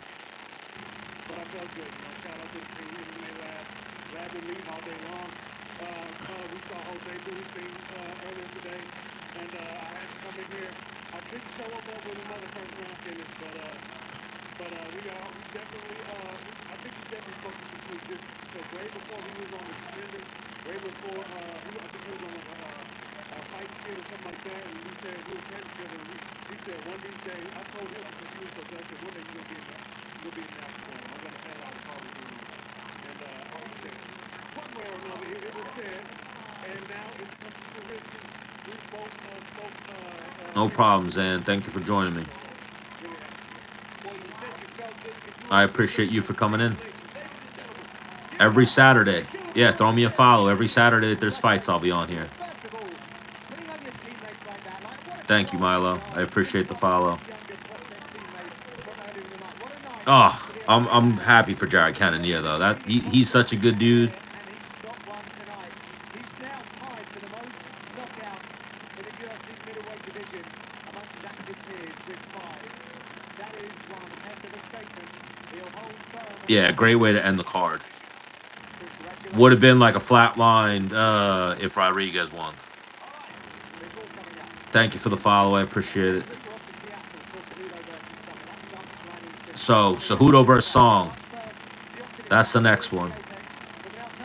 No problem, Zan. Thank you for joining me. I appreciate you for coming in. Every Saturday. Yeah, throw me a follow. Every Saturday that there's fights, I'll be on here. Thank you, Milo. I appreciate the follow. Oh, I'm happy for Jared Cannonier though. That he's such a good dude. Yeah, great way to end the card. Would have been like a flat line if Rodrigues won. Thank you for the follow. I appreciate it. So, Cejudo versus Song. That's the next one.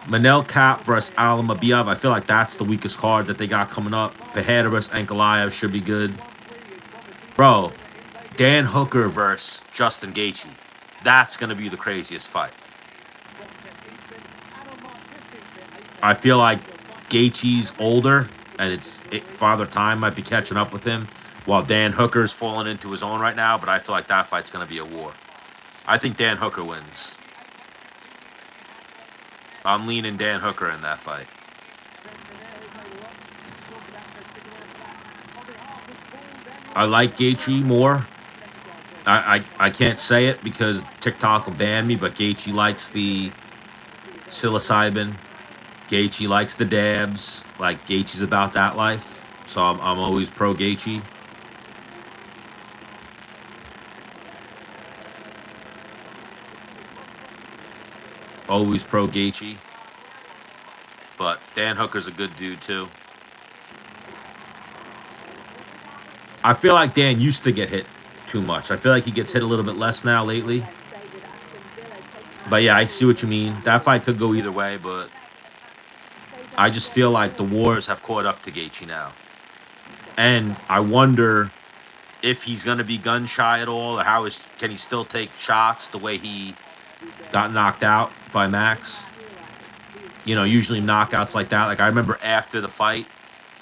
Manel Cap versus Alimabiev. I feel like that's the weakest card that they got coming up. Pereira versus Ankalaev should be good. Bro, Dan Hooker versus Justin Gaethje. That's going to be the craziest fight. I feel like Gaethje's older, and Father Time might be catching up with him, while Dan Hooker's falling into his own right now. But I feel like that fight's going to be a war. I think Dan Hooker wins. I'm leaning Dan Hooker in that fight. I like Gaethje more. I can't say it because TikTok will ban me, but Gaethje likes the psilocybin. Gaethje likes the dabs. Like, Gaethje's about that life. So I'm always pro Gaethje. Always pro Gaethje. But Dan Hooker's a good dude, too. I feel like Dan used to get hit too much. I feel like he gets hit a little bit less now lately. But yeah, I see what you mean. That fight could go either way, but I just feel like the wars have caught up to Gaethje now. And I wonder if he's going to be gun shy at all, or can he still take shots the way he got knocked out by Max? You know, usually knockouts like that. Like, I remember after the fight,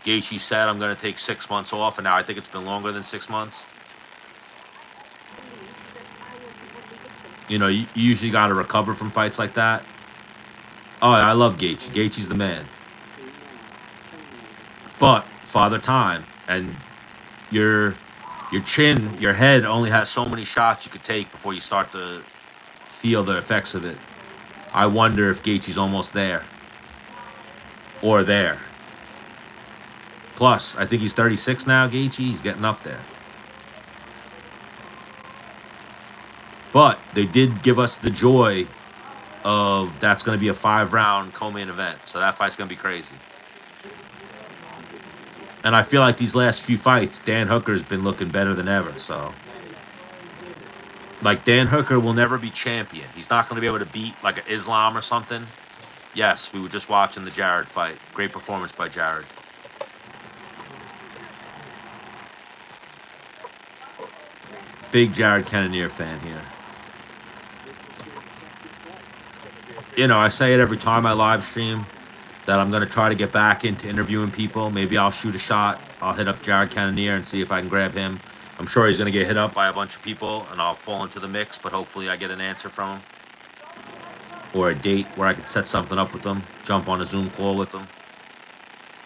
Gaethje said, I'm going to take 6 months off, and now I think it's been longer than 6 months. You know, you usually got to recover from fights like that. Oh, I love Gaethje. Gaethje's the man. But Father Time, and your chin, your head only has so many shots you could take before you start to feel the effects of it. I wonder if Gaethje's almost there. Or there. Plus, I think he's 36 now, Gaethje. He's getting up there. But they did give us the joy of that's going to be a 5-round co-main event. So that fight's going to be crazy. And I feel like these last few fights, Dan Hooker's been looking better than ever. So, like, Dan Hooker will never be champion. He's not going to be able to beat, like, an Islam or something. Yes, we were just watching the Jared fight. Great performance by Jared. Big Jared Cannonier fan here. You know, I say it every time I live stream that I'm going to try to get back into interviewing people. Maybe I'll shoot a shot. I'll hit up Jared Cannonier and see if I can grab him. I'm sure he's going to get hit up by a bunch of people, and I'll fall into the mix, but hopefully I get an answer from him. Or a date where I could set something up with him, jump on a Zoom call with him.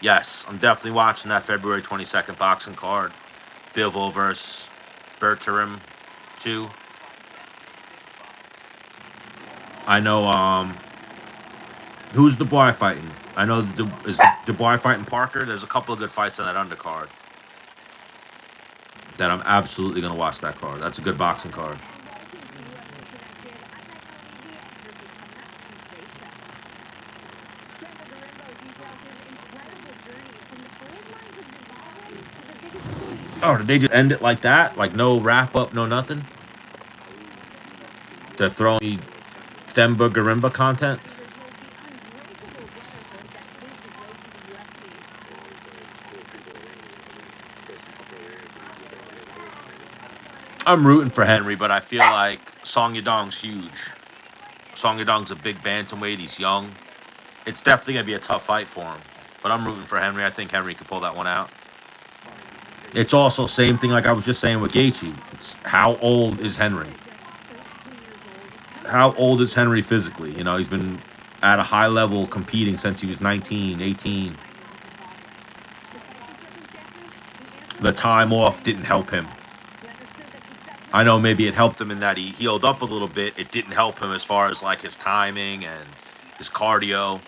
Yes, I'm definitely watching that February 22nd boxing card. Bivol versus Berterim 2. I know, who's Dubois fighting? I know, is Dubois fighting Parker? There's a couple of good fights on that undercard that I'm absolutely going to watch that card. That's a good boxing card. Oh, did they just end it like that? Like, no wrap-up, no nothing? They're throwing me Themba Garimba content? I'm rooting for Henry, but I feel like Song Yadong's huge. Song Yadong's a big bantamweight. He's young. It's definitely going to be a tough fight for him. But I'm rooting for Henry. I think Henry could pull that one out. It's also same thing like I was just saying with Gaethje. It's how old is Henry? How old is Henry physically? You know, he's been at a high level competing since he was 19, 18. The time off didn't help him. I know maybe it helped him in that he healed up a little bit. It didn't help him as far as, like, his timing and his cardio.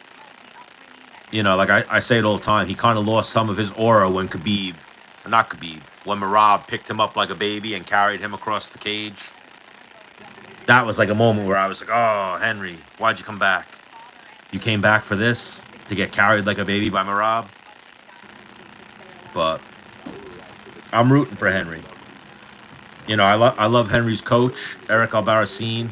You know, like I say it all the time, he kind of lost some of his aura when when Merab picked him up like a baby and carried him across the cage. That was like a moment where I was like, oh, Henry, why'd you come back? You came back for this? To get carried like a baby by Merab? But I'm rooting for Henry. You know, I love Henry's coach, Eric Albarracin.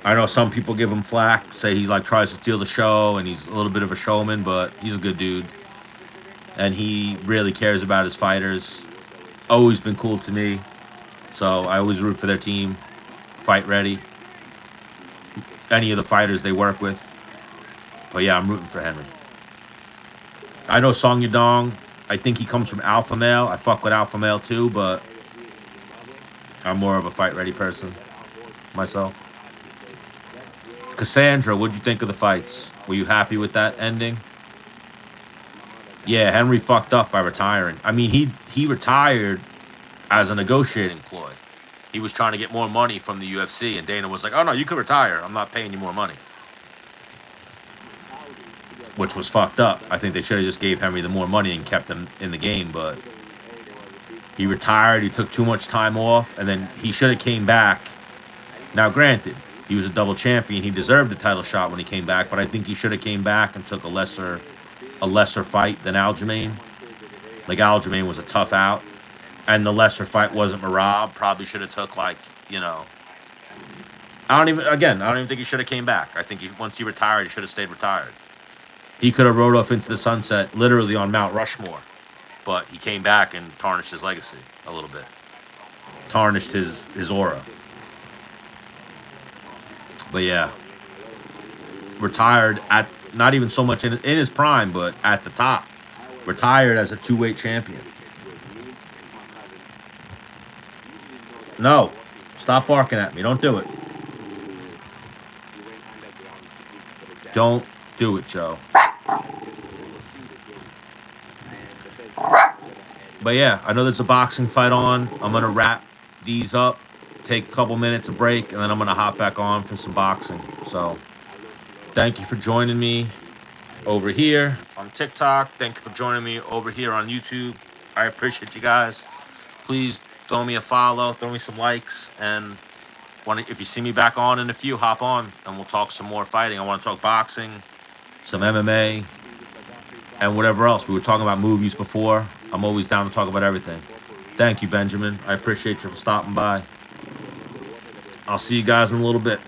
I know some people give him flack, say he like tries to steal the show and he's a little bit of a showman, but he's a good dude. And he really cares about his fighters. Always been cool to me. So I always root for their team. Fight ready. Any of the fighters they work with. But yeah, I'm rooting for Henry. I know Song Yadong. I think he comes from Alpha Male. I fuck with Alpha Male too, but I'm more of a fight-ready person myself. Cassandra, what'd you think of the fights? Were you happy with that ending? Yeah, Henry fucked up by retiring. I mean, he retired as a negotiating ploy. He was trying to get more money from the UFC, and Dana was like, "Oh no, you can retire. I'm not paying you more money," which was fucked up. I think they should have just gave Henry the more money and kept him in the game, but he retired. He took too much time off, and then he should have came back. Now, granted, he was a double champion. He deserved a title shot when he came back, but I think he should have came back and took a lesser fight than Aljamain. Like, Aljamain was a tough out, and the lesser fight wasn't Marab. Probably should have took, like, you know, I don't even think he should have came back. I think once he retired, he should have stayed retired. He could have rode off into the sunset, literally on Mount Rushmore, but he came back and tarnished his legacy a little bit, tarnished his aura. But yeah, retired at not even so much in his prime, but at the top. Retired as a two-weight champion. No, stop barking at me. Don't do it. Don't do it, Joe. But yeah, I know there's a boxing fight on. I'm going to wrap these up, take a couple minutes of break, and then I'm going to hop back on for some boxing. So thank you for joining me over here on TikTok. Thank you for joining me over here on YouTube. I appreciate you guys. Please throw me a follow, throw me some likes, and if you see me back on in a few, hop on and we'll talk some more fighting. I want to talk boxing, some MMA, and whatever else. We were talking about movies before. I'm always down to talk about everything. Thank you, Benjamin. I appreciate you for stopping by. I'll see you guys in a little bit.